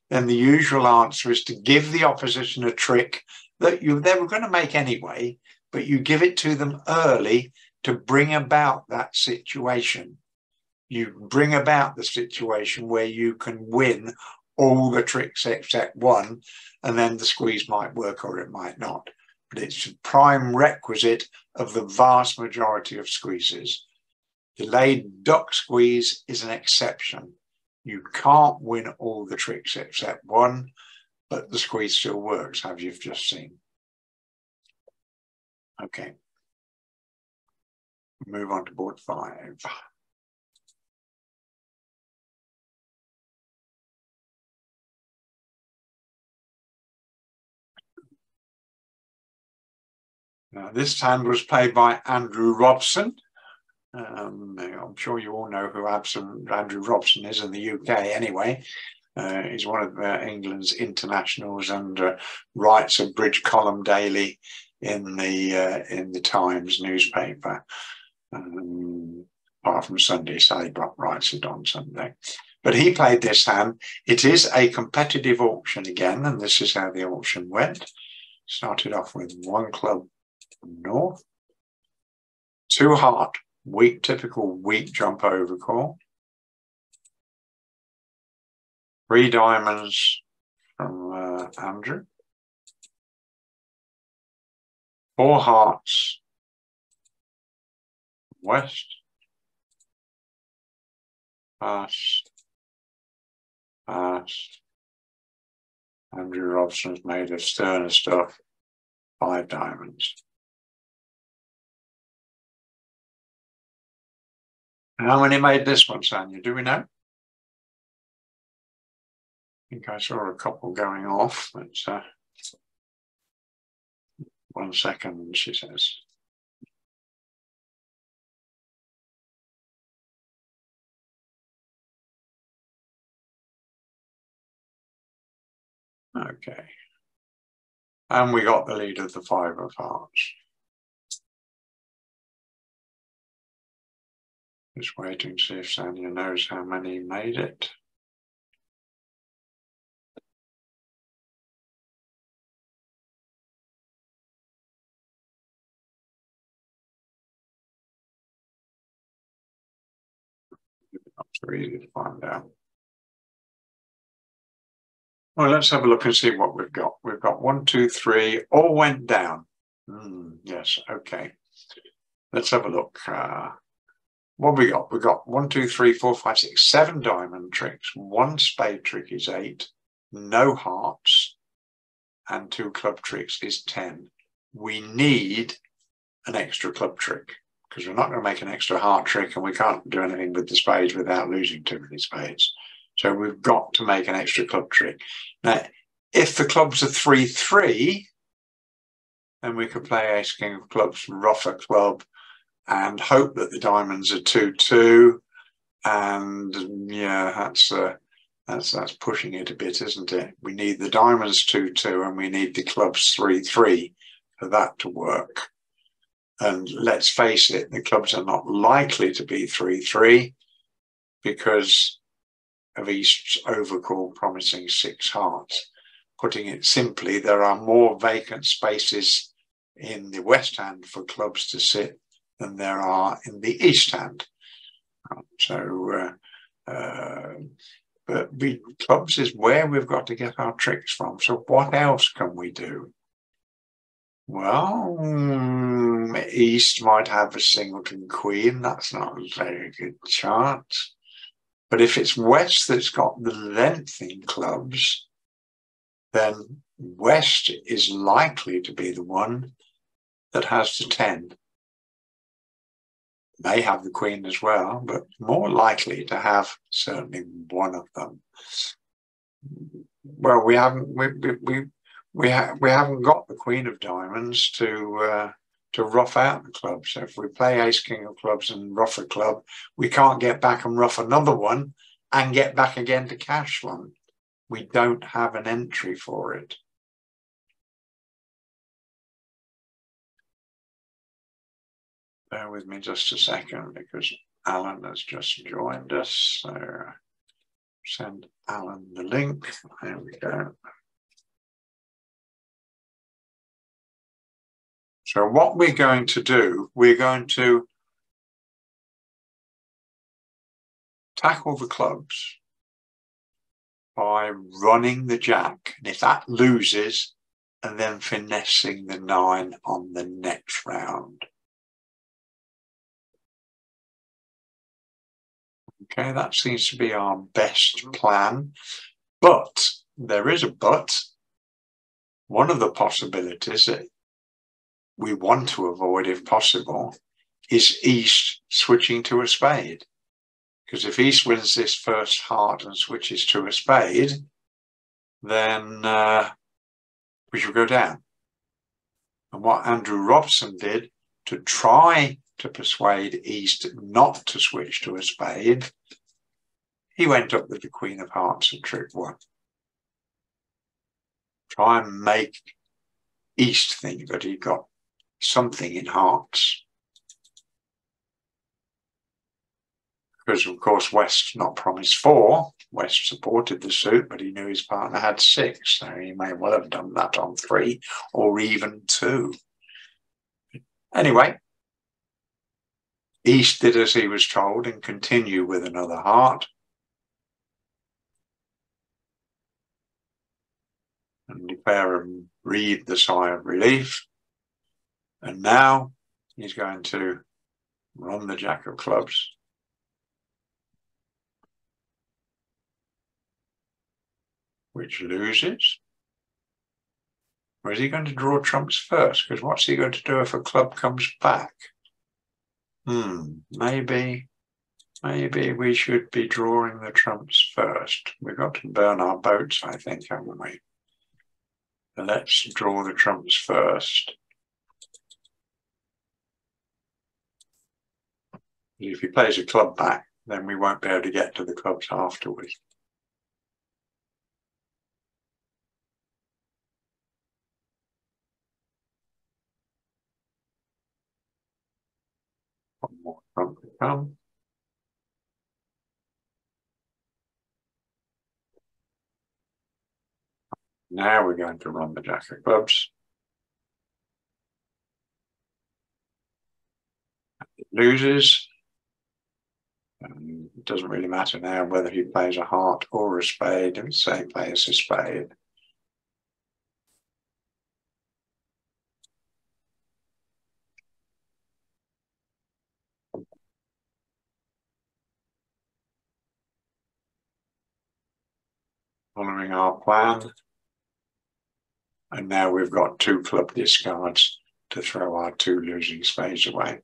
then the usual answer is to give the opposition a trick that they were going to make anyway, but you give it to them early to bring about that situation. You bring about the situation where you can win all the tricks except one, and then the squeeze might work or it might not. But it's a prime requisite of the vast majority of squeezes. Delayed duck squeeze is an exception. You can't win all the tricks except one, but the squeeze still works, as you've just seen. Okay. Move on to board 5. This hand was played by Andrew Robson. I'm sure you all know who Andrew Robson is in the UK anyway. He's one of England's internationals and writes a bridge column daily in the Times newspaper. Apart from Sunday, Sally Brock writes it on Sunday. But he played this hand. It is a competitive auction again, and this is how the auction went. Started off with 1 club from north, 2 heart, weak, typical weak jump over call, 3 diamonds from Andrew, 4 hearts west, pass, pass. Andrew Robson's made of sterner stuff, 5 diamonds. How many made this one, Sanya? Do we know? I think I saw a couple going off, but 1 second, she says. Okay. And we got the lead of the 5 of hearts. Just waiting to see if Sanya knows how many made it. Not so easy to find out. Well, let's have a look and see what we've got. We've got 1, 2, 3, all went down. Yes, okay. Let's have a look. What have we got? We've got 1, 2, 3, 4, 5, 6, 7 diamond tricks. 1 spade trick is 8. No hearts. And 2 club tricks is 10. We need an extra club trick because we're not going to make an extra heart trick and we can't do anything with the spades without losing too many spades. So we've got to make an extra club trick. Now, if the clubs are 3-3, then we could play ace king of clubs, rough a club, and hope that the diamonds are 2-2. And yeah, that's pushing it a bit, isn't it? We need the diamonds 2-2, and we need the clubs 3-3 for that to work. And let's face it, the clubs are not likely to be 3-3 because of East's overcall promising 6 hearts. Putting it simply, there are more vacant spaces in the west hand for clubs to sit than there are in the east hand. But clubs is where we've got to get our tricks from. So what else can we do? Well, East might have a singleton queen. That's not a very good chance. But if it's West that's got the length in clubs, then West is likely to be the one that has the 10. May have the queen as well, but more likely to have certainly one of them. Well, we haven't got the queen of diamonds to rough out the club. So if we play ace king of clubs and rough a club, we can't get back and rough another one and get back again to cash one. We don't have an entry for it. Bear with me just a second because Alan has just joined us. So send Alan the link. There we go. So what we're going to do, we're going to tackle the clubs by running the jack. And if that loses, and then finessing the 9 on the next round. Okay, that seems to be our best plan. But there is a but. One of the possibilities that we want to avoid, if possible, is East switching to a spade. Because if East wins this first heart and switches to a spade, then we shall go down. And what Andrew Robson did to try to persuade East not to switch to a spade, he went up with the Queen of Hearts at trick 1. Try and make East think that he got something in hearts. Because, of course, West not promised 4. West supported the suit, but he knew his partner had 6, so he may well have done that on 3 or even 2. Anyway, East did as he was told and continued with another heart. And declare and breathe the sigh of relief. And now he's going to run the Jack of Clubs. Which loses. Or is he going to draw trumps first? Because what's he going to do if a club comes back? Maybe we should be drawing the trumps first. We've got to burn our boats, I think, haven't we? So let's draw the trumps first. If he plays a club back, then we won't be able to get to the clubs afterwards. One more trump to come. Now we're going to run the Jack of Clubs. It loses. It doesn't really matter now whether he plays a heart or a spade. Let's say he plays a spade. Following our plan. And now we've got 2 club discards to throw our 2 losing spades away.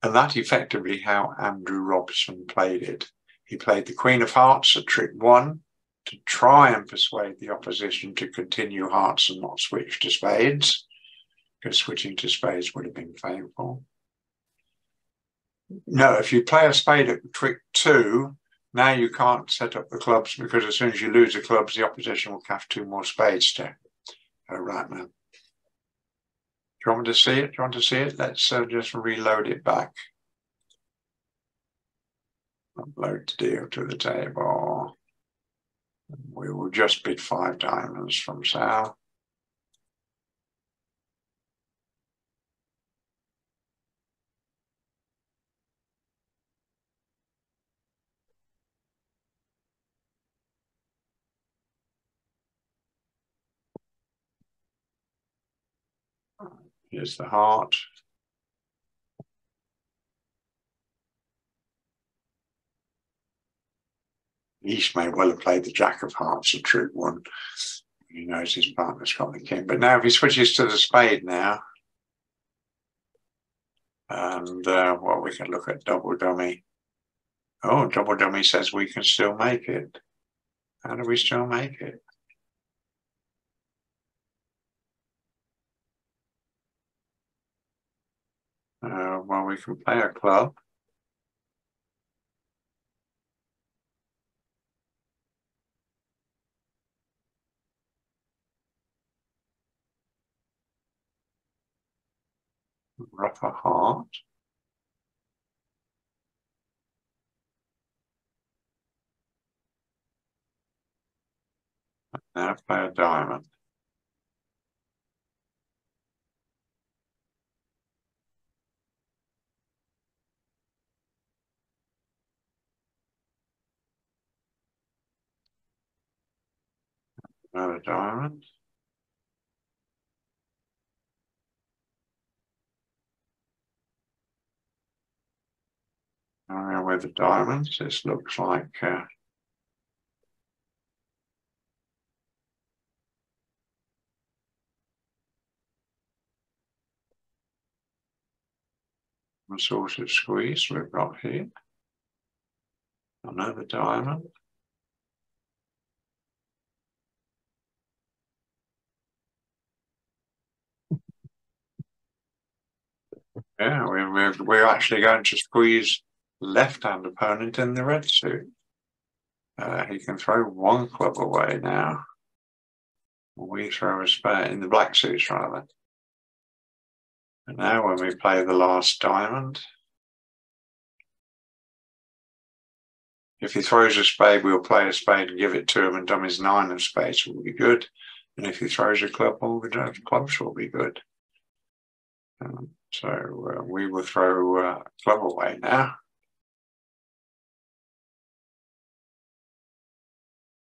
And that's effectively how Andrew Robson played it. He played the Queen of Hearts at trick 1 to try and persuade the opposition to continue hearts and not switch to spades, because switching to spades would have been painful. No, if you play a spade at trick 2, now you can't set up the clubs, because as soon as you lose the clubs, the opposition will have 2 more spades to go right now. Do you want me to see it? Do you want to see it? Let's just reload it back. Upload to deal to the table. We will just bid 5 diamonds from Sal. Here's the heart. East may well have played the Jack of Hearts, a trick 1. He knows his partner's got the king. But now if he switches to the spade now, and well, we can look at double dummy. Oh, double dummy says we can still make it. How do we still make it? Well, we can play a club. Ruff a heart. Now play a diamond. Another diamond. With the diamonds, this looks like a sort of squeeze we've got here. Another diamond. Yeah, we're actually going to squeeze left-hand opponent in the red suit. He can throw one club away now. We throw a spade in the black suits rather. And now when we play the last diamond, if he throws a spade, we'll play a spade and give it to him, and dummy's 9 of spades will be good. And if he throws a club, all the clubs will be good. So we will throw a club away now.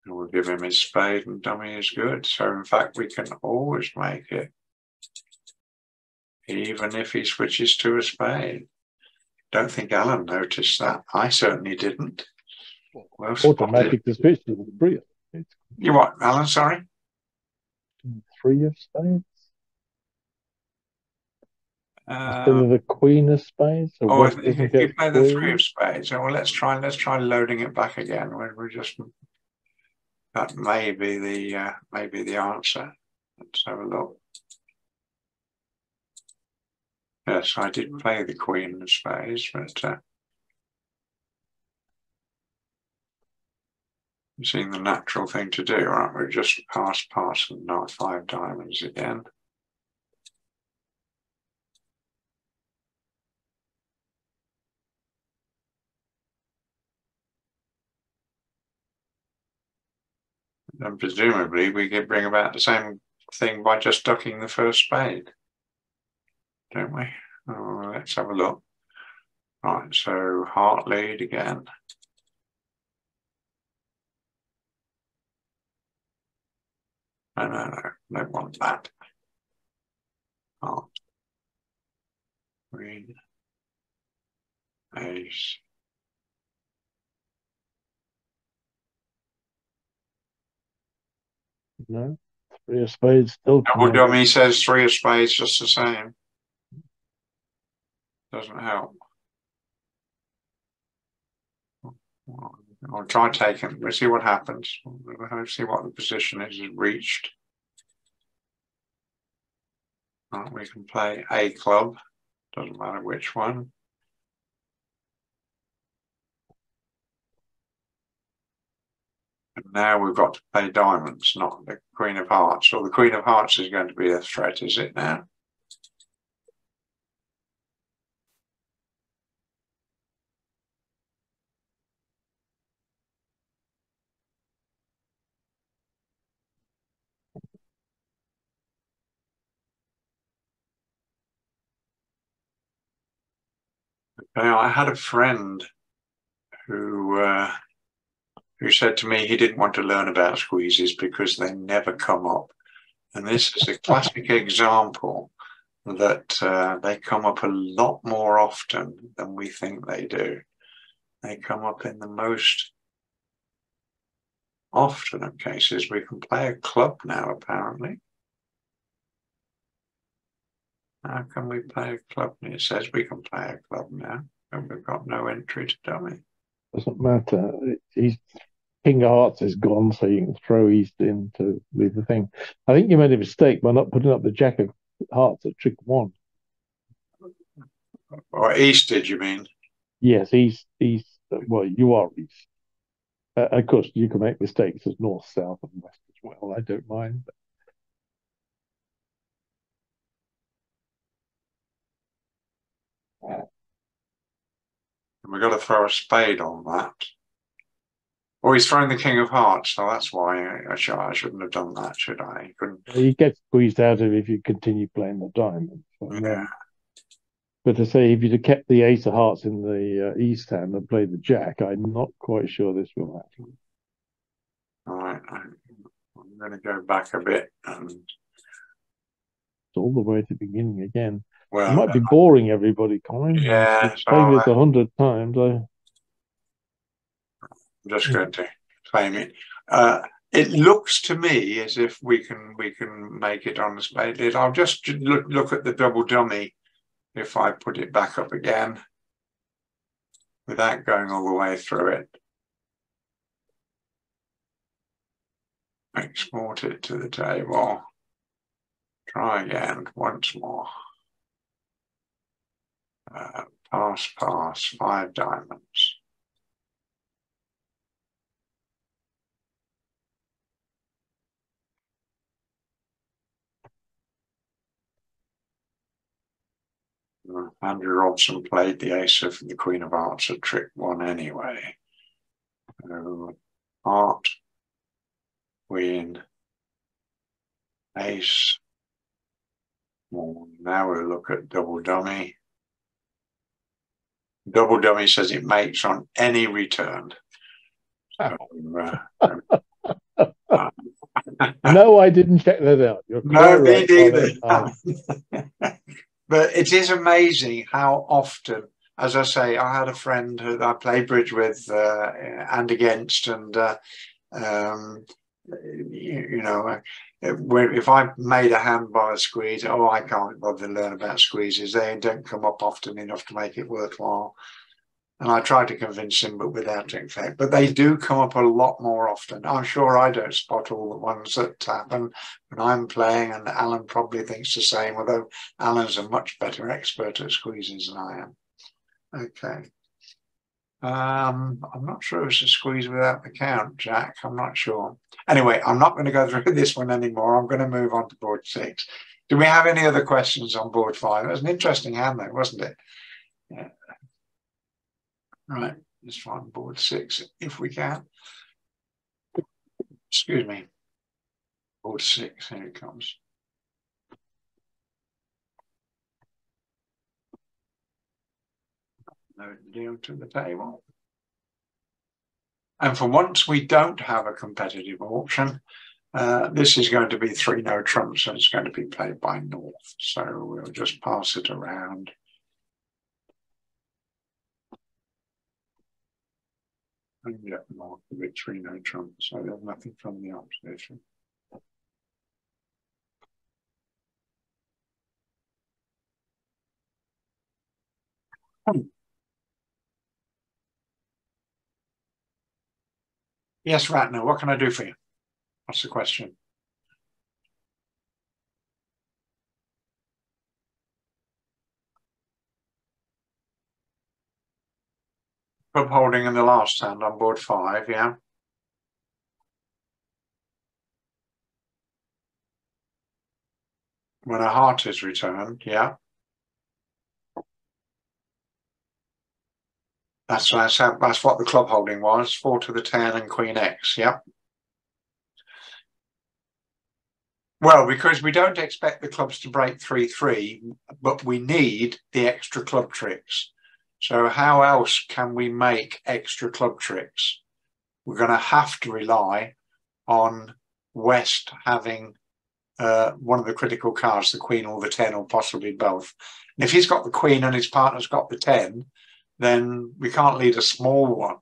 And we'll give him his spade, and dummy is good. So in fact, we can always make it, even if he switches to a spade. Don't think Alan noticed that. I certainly didn't. Well,
automatic to switch to the 3 of spades.
You what, Alan? Sorry?
3 of spades? Instead of the queen of spades? So
oh, if you play the 3 of spades, well, let's try loading it back again. We're just, that may be the answer. Let's have a look. Yes, I did play the queen of spades, but it seemed the natural thing to do, right? We're just pass and not 5 diamonds again. And presumably we could bring about the same thing by just ducking the first spade, don't we? Oh, let's have a look. Right, so heart lead again. No, don't want that. Heart. Queen. Ace.
No, 3 of spades still.
Double dummy says 3 of spades just the same. Doesn't help. I'll try taking. We'll see what happens. We'll see what the position is reached. Right, we can play a club. Doesn't matter which one. And now we've got to play diamonds, not the Queen of Hearts. Or the Queen of Hearts is going to be a threat, is it now? Okay, I had a friend who said to me he didn't want to learn about squeezes because they never come up. And this is a classic example that they come up a lot more often than we think they do. They come up in the most often of cases. We can play a club now, apparently. How can we play a club? It says we can play a club now, and we've got no entry to dummy.
Doesn't matter. King of Hearts is gone, so you can throw East in to leave the thing. I think you made a mistake by not putting up the Jack of Hearts at trick 1.
Or East, did you mean?
Yes, East. Well, you are East. Of course, you can make mistakes as North, South, and West as well. I don't mind.
We've got to throw a spade on that. Oh, he's thrown the King of Hearts, so that's why I shouldn't have done that, should I?
You get squeezed out of it if you continue playing the diamond.
Yeah.
But to say, if you'd have kept the Ace of Hearts in the East hand and played the Jack, I'm not quite sure this will happen.
All right, I'm going to go back a bit. And
it's all the way to the beginning again.
Well,
it might be boring everybody, Colin.
Yeah,
so playing this 100 times.
I'm just going to claim it. It looks to me as if we can make it on the spade lid. I'll just look at the double dummy if I put it back up again without going all the way through it. Export it to the table. Try again once more. Pass, pass, 5 diamonds. Andrew Robson played the ace of the Queen of Hearts at trick 1 anyway. Heart, Queen, ace. Well, now we'll look at double dummy. Double dummy says it makes on any return. So,
no, I didn't check that out. You're
no, me
right,
neither. But it is amazing how often, as I say, I had a friend who I played bridge with and against, and you know, if I made a hand by a squeeze, oh, I can't bother to learn about squeezes. They don't come up often enough to make it worthwhile. And I tried to convince him, but without effect. But they do come up a lot more often. I'm sure I don't spot all the ones that happen when I'm playing, and Alan probably thinks the same, although Alan's a much better expert at squeezes than I am. Okay. I'm not sure it's a squeeze without the count, Jack. I'm not sure. Anyway, I'm not going to go through this one anymore. I'm going to move on to board 6. Do we have any other questions on board 5? It was an interesting hand, though, wasn't it? Yeah. Right, let's find board 6 if we can. Excuse me. Board 6, here it comes. No deal to the table. And for once we don't have a competitive auction, this is going to be 3 no trumps, and it's going to be played by North. So we'll just pass it around. And get North with 3 no trumps, so there's nothing from the opposition. Yes, Ratner, what can I do for you? What's the question? Club holding in the last hand on board 5, yeah. When a heart is returned, yeah. That's what the club holding was, 4 to the 10 and Queen X, yeah. Well, because we don't expect the clubs to break 3-3, but we need the extra club tricks. So how else can we make extra club tricks? We're going to have to rely on West having one of the critical cards, the Queen or the 10, or possibly both. And if he's got the Queen and his partner's got the 10, then we can't lead a small one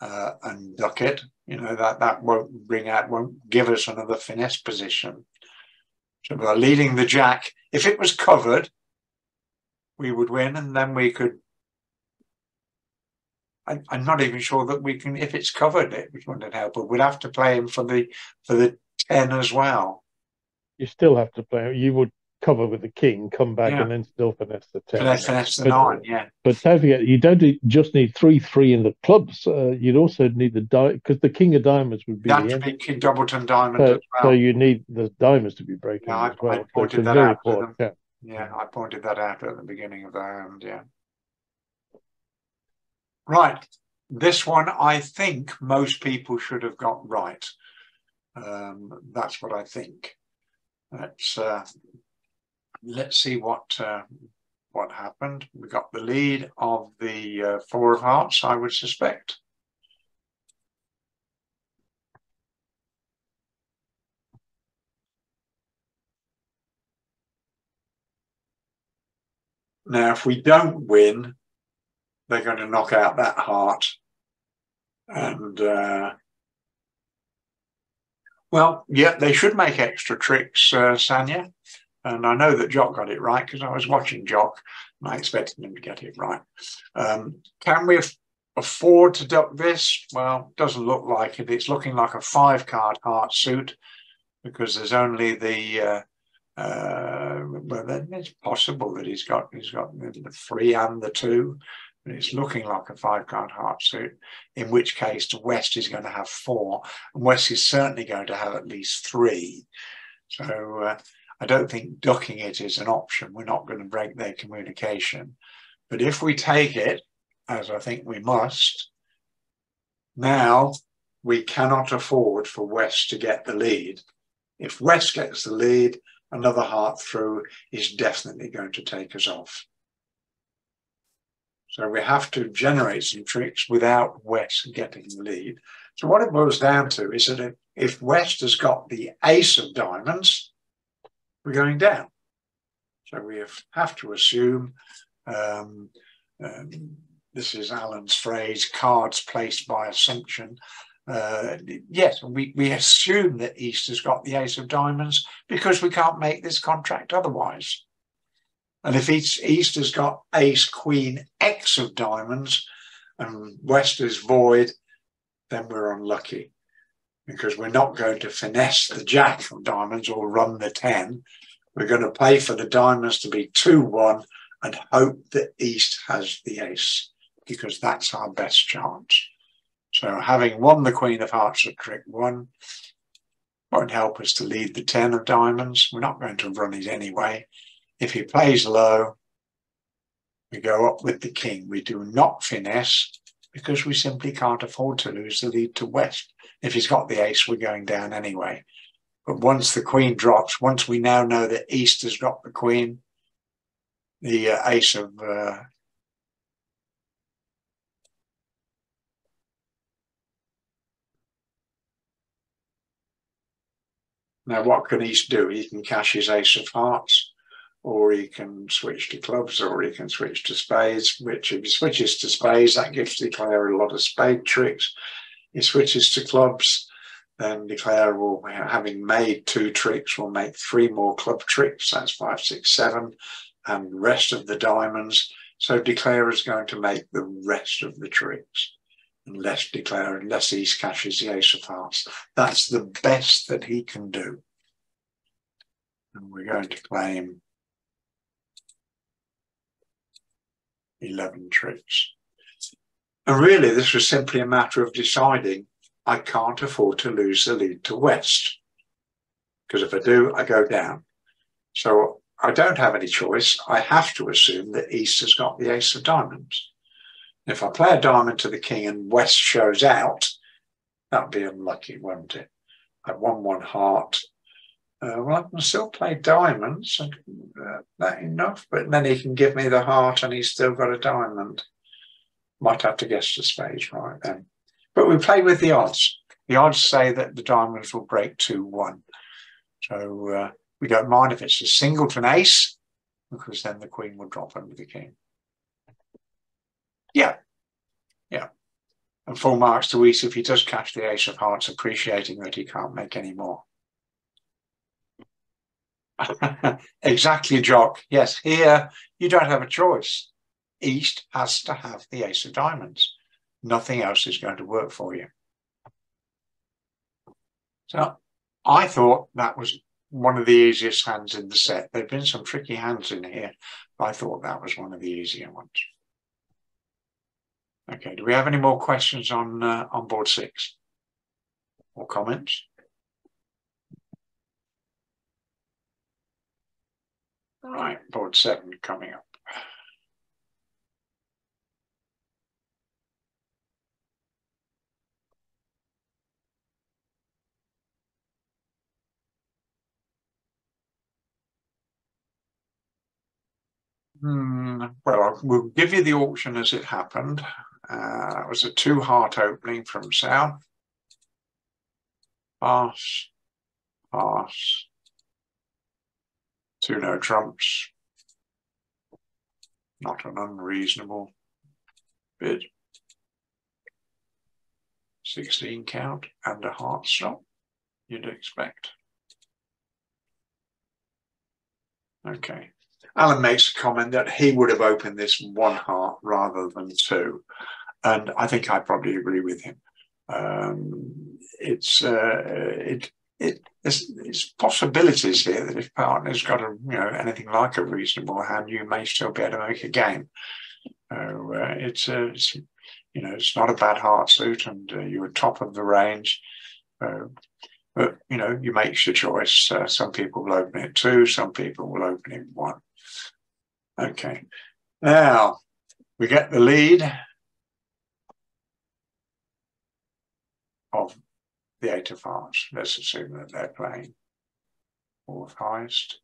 and duck it. You know, that won't give us another finesse position. So by leading the Jack, if it was covered, we would win, and then we could. I'm not even sure that we can. If it's covered, it wouldn't help. But we'd have to play him for the 10 as well.
You still have to play. You would cover with the king, come back, and then still finesse the 10.
Finesse the 9, yeah.
But don't forget, you don't just need 3-3 in the clubs. You'd also need the because the king of diamonds would be
the end. King Doubleton diamond as well.
So you need the diamonds to be breaking as well.
I pointed that out to them. Yeah, I pointed that out at the beginning of the round, yeah. Right. This one, I think most people should have got right. That's what I think. Let's see what happened. We got the lead of the 4 of hearts, I would suspect. Now, if we don't win, they're going to knock out that heart. And, well, yeah, they should make extra tricks, Sanya. And I know that Jock got it right because I was watching Jock and I expected him to get it right. Can we afford to duck this? Well, it doesn't look like it. It's looking like a 5-card heart suit because there's only the Well, then it's possible that he's got the 3 and the 2, and it's looking like a 5-card heart suit, in which case the West is going to have 4, and West is certainly going to have at least 3. So I don't think ducking it is an option. We're not going to break their communication. But if we take it, as I think we must, now we cannot afford for West to get the lead. If West gets the lead, another heart through is definitely going to take us off. So we have to generate some tricks without West getting the lead. So what it boils down to is that if West has got the ace of diamonds, we're going down. So we have to assume, this is Alan's phrase, cards placed by assumption. Yes, we assume that East has got the ace of diamonds because we can't make this contract otherwise. And if East has got ace, queen, X of diamonds and West is void, then we're unlucky because we're not going to finesse the jack of diamonds or run the 10. We're going to pay for the diamonds to be 2-1 and hope that East has the ace because that's our best chance. So having won the Queen of Hearts at trick 1 won't help us to lead the 10 of diamonds. We're not going to run it anyway. If he plays low, we go up with the king. We do not finesse because we simply can't afford to lose the lead to West. If he's got the ace, we're going down anyway. But once the queen drops, once we now know that East has got the queen, the ace of now what can East do? He can cash his ace of hearts, or he can switch to clubs, or he can switch to spades, which if he switches to spades, that gives Declare a lot of spade tricks. He switches to clubs, then Declare will, having made 2 tricks, will make 3 more club tricks. That's 5, 6, 7, and the rest of the diamonds. So Declare is going to make the rest of the tricks. Unless East cashes the ace of hearts. That's the best that he can do. And we're going to claim 11 tricks. And really, this was simply a matter of deciding I can't afford to lose the lead to West. Because if I do, I go down. So I don't have any choice. I have to assume that East has got the ace of diamonds. If I play a diamond to the king and West shows out, that'd be unlucky, won't it? I've won 1 heart. Well, I can still play diamonds, that enough, but then he can give me the heart and he's still got a diamond. Might have to guess the spades right then. But we play with the odds. The odds say that the diamonds will break 2-1. So we don't mind if it's a singleton ace, because then the queen will drop under the king. Yeah. And full marks to East if he does cash the ace of hearts, appreciating that he can't make any more. Exactly, Jock. Yes, here you don't have a choice. East has to have the ace of diamonds. Nothing else is going to work for you. So I thought that was one of the easiest hands in the set. There have been some tricky hands in here, but I thought that was one of the easier ones. Okay, do we have any more questions on board 6 or comments? All right, board 7 coming up. Well, we'll give you the auction as it happened. It was a 2-heart opening from South. Pass, pass. 2 no trumps. Not an unreasonable bid. 16 count and a heart stop, you'd expect. Okay. Alan makes a comment that he would have opened this 1 heart rather than 2. And I think I probably agree with him. It's possibilities here that if partner's got anything like a reasonable hand, you may still be able to make a game. So it's not a bad heart suit, and you're top of the range. But you make your choice. Some people will open it 2, some people will open it 1. Okay, now we get the lead of the 8 of hearts. Let's assume that they're playing 4th highest.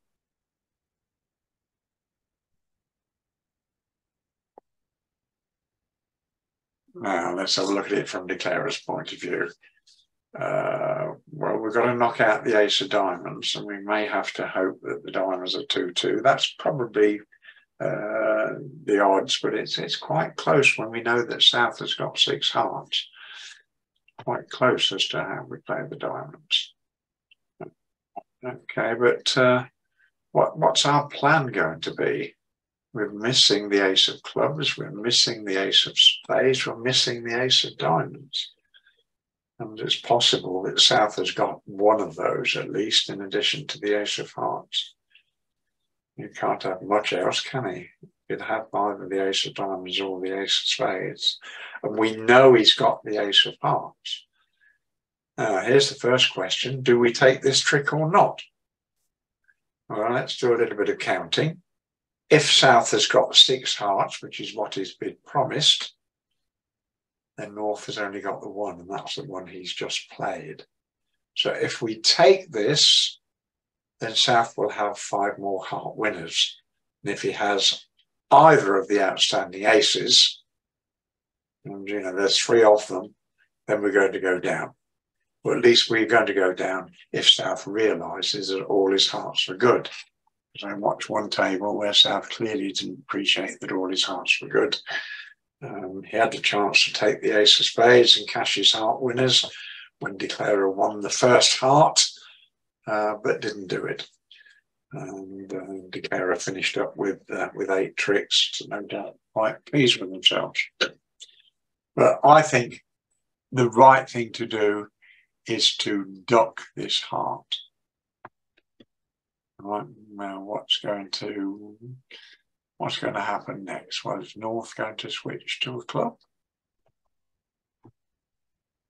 Now let's have a look at it from declarer's point of view. Well, we've got to knock out the ace of diamonds, and we may have to hope that the diamonds are 2-2. That's probably the odds, but it's quite close when we know that South has got 6 hearts. Quite close as to how we play the diamonds. Okay, but what's our plan going to be? We're missing the ace of clubs, we're missing the ace of spades, we're missing the ace of diamonds. And it's possible that South has got one of those at least, in addition to the ace of hearts. You can't have much else, can he? You'd have either the ace of diamonds or the ace of spades. And we know he's got the ace of hearts. Now, here's the first question. Do we take this trick or not? Well, let's do a little bit of counting. If South has got 6 hearts, which is what he's been promised, then North has only got the 1, and that's the one he's just played. So if we take this, then South will have 5 more heart winners. And if he has either of the outstanding aces, and there's 3 of them, then we're going to go down. Or at least we're going to go down if South realises that all his hearts are good. Because I watched one table where South clearly didn't appreciate that all his hearts were good. He had the chance to take the ace of spades and cash his heart winners when declarer won the first heart, but didn't do it. And declarer finished up with 8 tricks, no doubt quite pleased with themselves. But I think the right thing to do is to duck this heart. Right, now what's going to happen next? Well, is North going to switch to a club?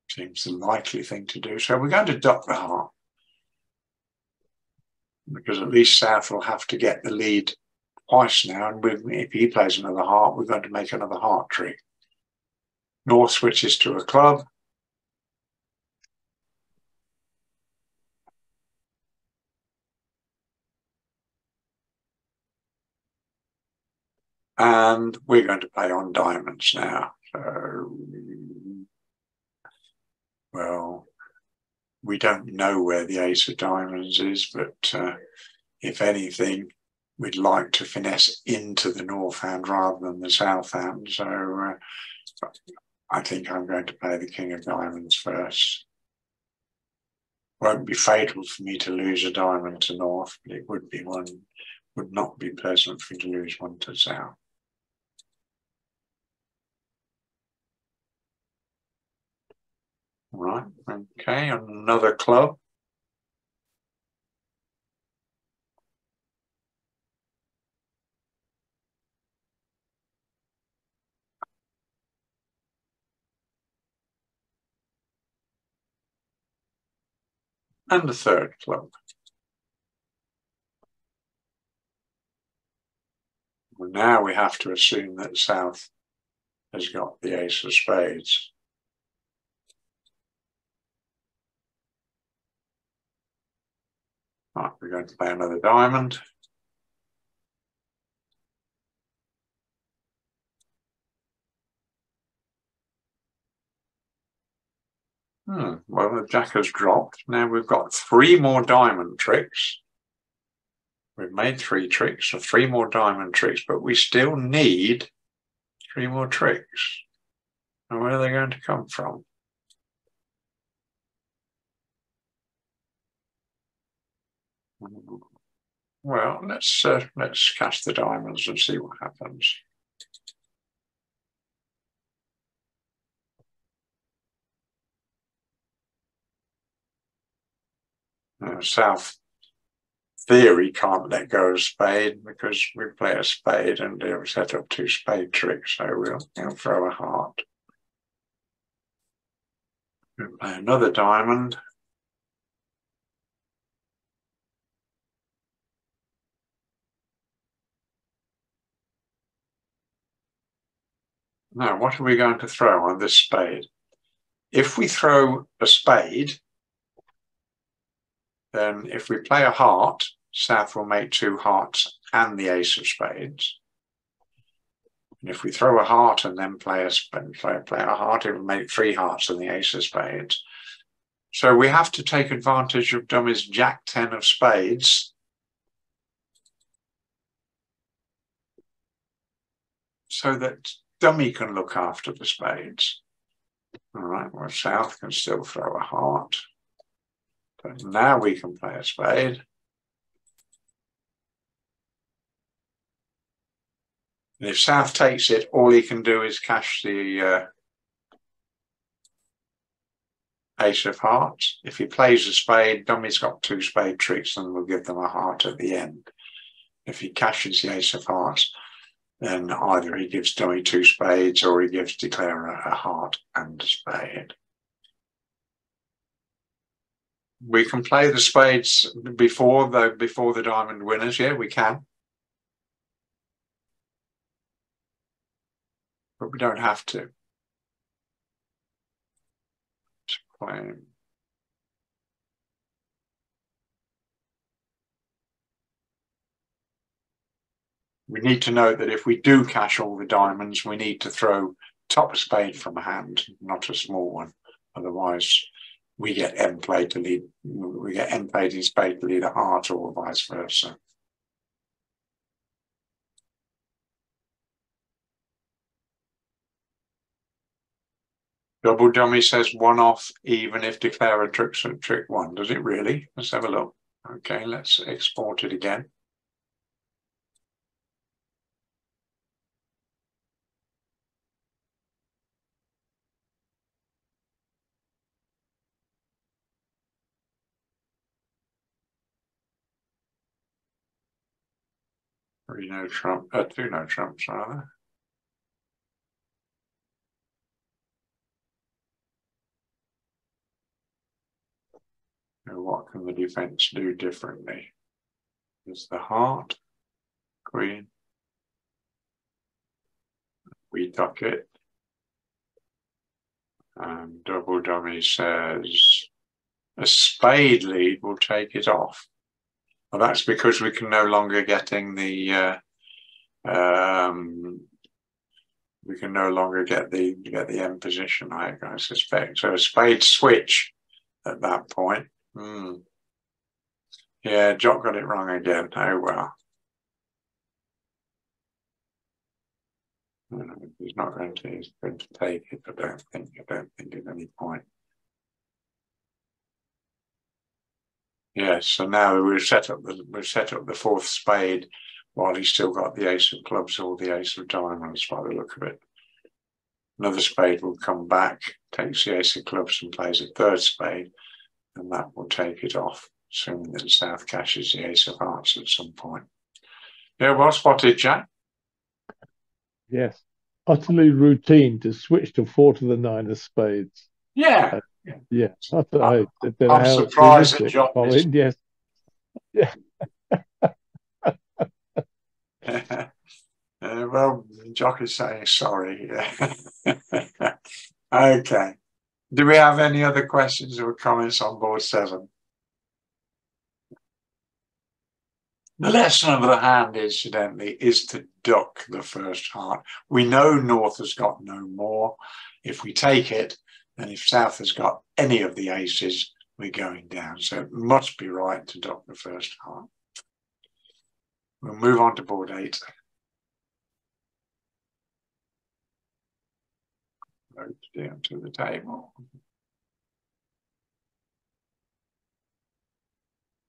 Seems the likely thing to do. So we're going to duck the heart, because at least South will have to get the lead twice now, and if he plays another heart, we're going to make another heart trick. North switches to a club. And we're going to play on diamonds now. So, well, we don't know where the ace of diamonds is, but if anything, we'd like to finesse into the north hand rather than the south hand. So I think I'm going to play the king of diamonds first. Won't be fatal for me to lose a diamond to north, but it would not be pleasant for me to lose one to south. Right, okay, another club. And the third club. Well, now we have to assume that South has got the ace of spades. Right, we're going to play another diamond. Well, the jack has dropped. Now we've got 3 more diamond tricks. We've made 3 tricks, so 3 more diamond tricks, but we still need 3 more tricks. And where are they going to come from? Well, let's cast the diamonds and see what happens. South theory can't let go of spade because we play a spade and he'll set up 2 spade tricks, so he'll throw a heart. We'll play another diamond. Now, what are we going to throw on this spade? If we throw a spade, then if we play a heart, South will make 2 hearts and the ace of spades. And if we throw a heart and then play a heart, it will make 3 hearts and the ace of spades. So we have to take advantage of Dummy's Jack-10 of spades so that Dummy can look after the spades. All right, well, South can still throw a heart. But now we can play a spade. And if South takes it, all he can do is cash the ace of hearts. If he plays a spade, Dummy's got 2 spade tricks and we'll give them a heart at the end. If he cashes the ace of hearts, then either he gives Dummy 2 spades or he gives Declare a heart and a spade. We can play the spades before the diamond winners. Yeah, we can. But we don't have to. We need to note that if we do cash all the diamonds, we need to throw top spade from a hand, not a small one. Otherwise, we get M played to lead. We get M played in spade to lead a heart, or vice versa. Double Dummy says 1 off, even if Declare a trick 1. Does it really? Let's have a look. Okay, let's export it again. Two no trumps, rather. Now, what can the defense do differently? There's the heart, queen. We duck it. And Double Dummy says a spade lead will take it off. Well, that's because we can no longer getting the we can no longer get the M position, I suspect. So a spade switch at that point. Yeah, Jock got it wrong again. Oh well. He's not going to. He's going to take it. I don't think at any point. Yes. So now we've set up the 4th spade while he's still got the ace of clubs or the ace of diamonds by the look of it. Another spade will come back, takes the ace of clubs and plays a 3rd spade, and that will take it off, assuming that South cashes the ace of hearts at some point. Yeah, well spotted, Jack.
Yes. Utterly routine to switch to 4 to the 9 of spades.
Yeah.
Yeah.
I'm surprised that Jock is.
Yes. Yeah.
Well, Jock is saying sorry. Okay. Do we have any other questions or comments on board 7? The lesson of the hand, incidentally, is to duck the first heart. We know North has got no more. If we take it, then if South has got any of the aces, we're going down. So it must be right to duck the first heart. We'll move on to board 8. Load down to the table.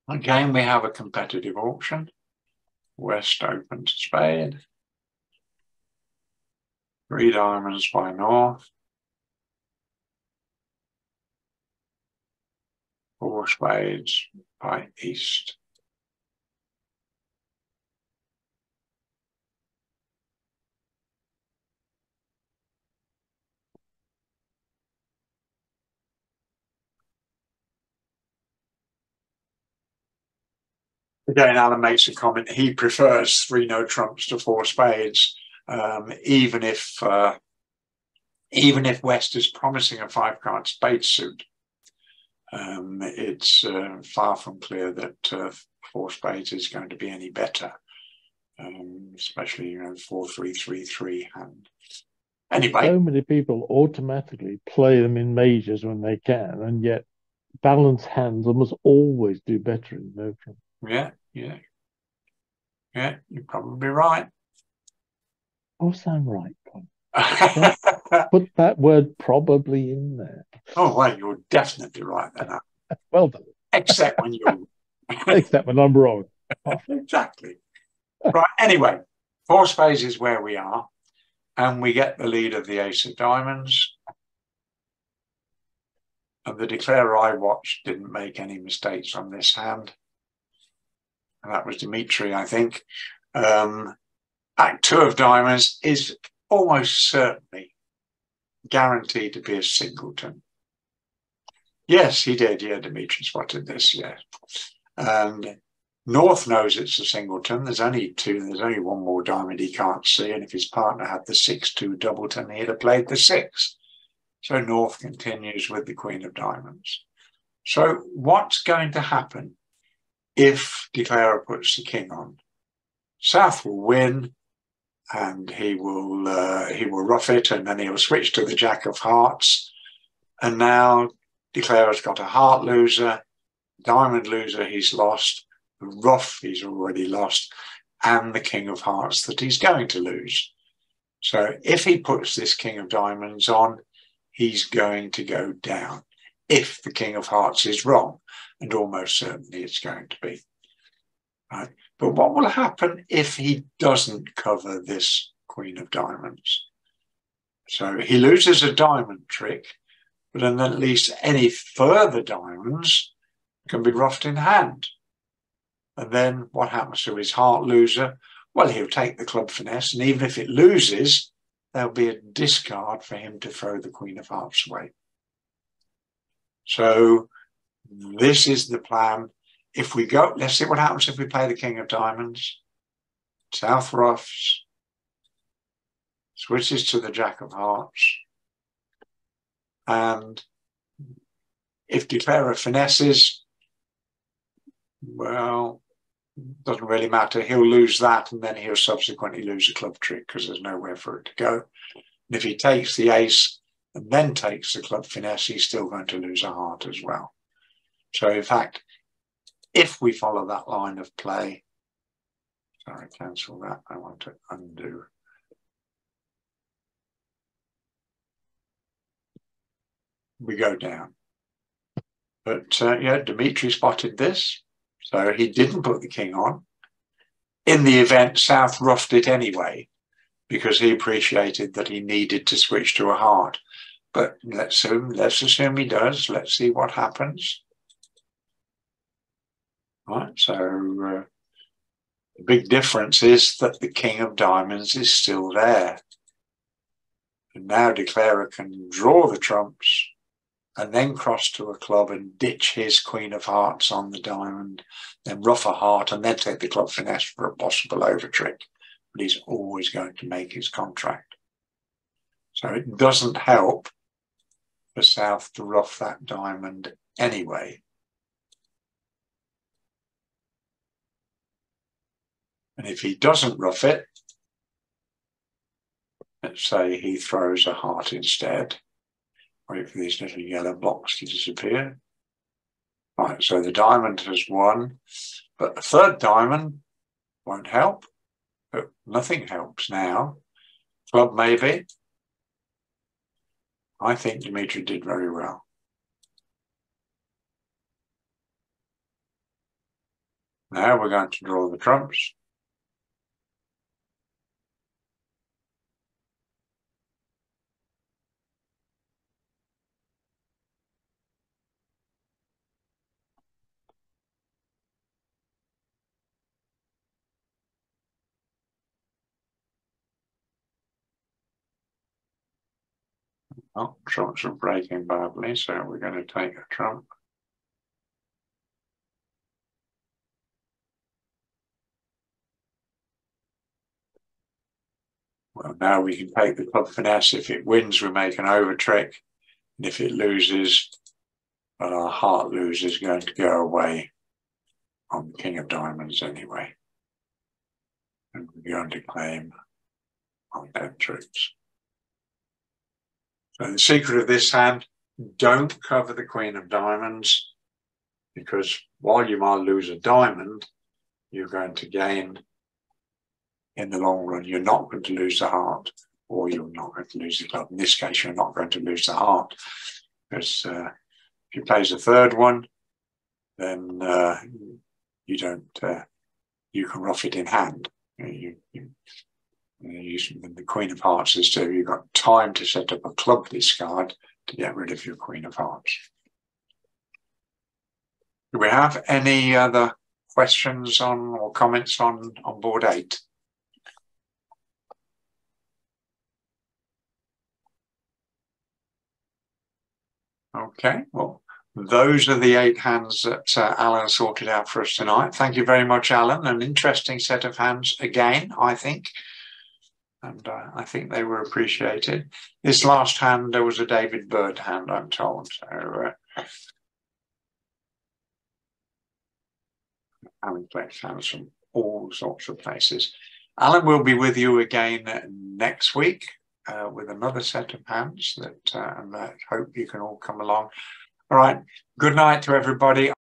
Again, we have a competitive auction. West open to spade. 3 diamonds by North. 4 spades Right, east. Again, Alan makes a comment. He prefers 3 no trumps to 4 spades, even if West is promising a 5-card spade suit. It's far from clear that 4 spades is going to be any better, especially 4-3-3-3 hand. Anyway,
so many people automatically play them in majors when they can, and yet balanced hands almost always do better in no trump.
Yeah, you're probably right.
Of course, I'm right, Con. Put that word probably in there.
Oh, well, you're definitely right then.
Well done.
Except when you're
Except when I'm wrong.
Exactly. Right. Anyway, 4 spades is where we are, and we get the lead of the ace of diamonds. And the declarer I watched didn't make any mistakes on this hand. And that was Dimitri, I think. Act 2 of diamonds is almost certainly guaranteed to be a singleton. Yes, he did. Yeah, Dimitri spotted this. Yeah. And North knows it's a singleton. There's only 2. There's only 1 more diamond he can't see. And if his partner had the 6-2 doubleton, he'd have played the 6. So North continues with the Queen of Diamonds. So what's going to happen if declarer puts the king on? South will win, and he will rough it, and then he'll switch to the Jack of Hearts. And now declarer's got a heart loser, diamond loser he's lost, the rough he's already lost, and the King of Hearts that he's going to lose. So if he puts this King of Diamonds on, he's going to go down if the King of Hearts is wrong, and almost certainly it's going to be. Right? But what will happen if he doesn't cover this Queen of Diamonds? So he loses a diamond trick, but then at least any further diamonds can be roughed in hand. And then what happens to his heart loser? Well, he'll take the club finesse, and even if it loses, there'll be a discard for him to throw the Queen of Hearts away. So this is the plan. If we go, let's see what happens if we play the King of Diamonds. South roughs, switches to the Jack of Hearts. And if declarer finesses, well, doesn't really matter. He'll lose that, and then he'll subsequently lose a club trick because there's nowhere for it to go. And if he takes the ace and then takes the club finesse, he's still going to lose a heart as well. So in fact, if we follow that line of play, sorry, cancel that. I want to undo. We go down. But yeah, Dimitri spotted this. So he didn't put the king on. In the event, South roughed it anyway, because he appreciated that he needed to switch to a heart. But let's assume he does. Let's see what happens. Right, so the big difference is that the King of Diamonds is still there. And now declarer can draw the trumps and then cross to a club and ditch his Queen of Hearts on the diamond, then rough a heart and then take the club finesse for a possible over trick. But he's always going to make his contract. So it doesn't help for South to rough that diamond anyway. And if he doesn't rough it, let's say he throws a heart instead. Wait for these little yellow blocks to disappear. Right, so the diamond has won, but the third diamond won't help. But nothing helps now. Club maybe. I think Dimitri did very well. Now we're going to draw the trumps. Oh, trumps are breaking badly, so we're going to take a trump. Well, now we can take the club finesse. If it wins, we make an over trick. And if it loses, well, our heart loser is going to go away on King of Diamonds anyway. And we're going to claim on dead tricks. So the secret of this hand, don't cover the Queen of Diamonds, because while you might lose a diamond, you're going to gain in the long run. You're not going to lose the heart, or you're not going to lose the club. In this case, you're not going to lose the heart, because if you plays a third one, then you don't. You can rough it in hand. The Queen of Hearts is too. You've got time to set up a club discard to get rid of your Queen of Hearts. Do we have any other questions on or comments on board 8? Okay, well, those are the 8 hands that Alan sorted out for us tonight. Thank you very much, Alan. An interesting set of hands again, I think. And I think they were appreciated. This last hand, there was a David Bird hand, I'm told. So, Alan collects hands from all sorts of places. Alan will be with you again next week with another set of hands that, and I hope you can all come along. All right. Good night to everybody.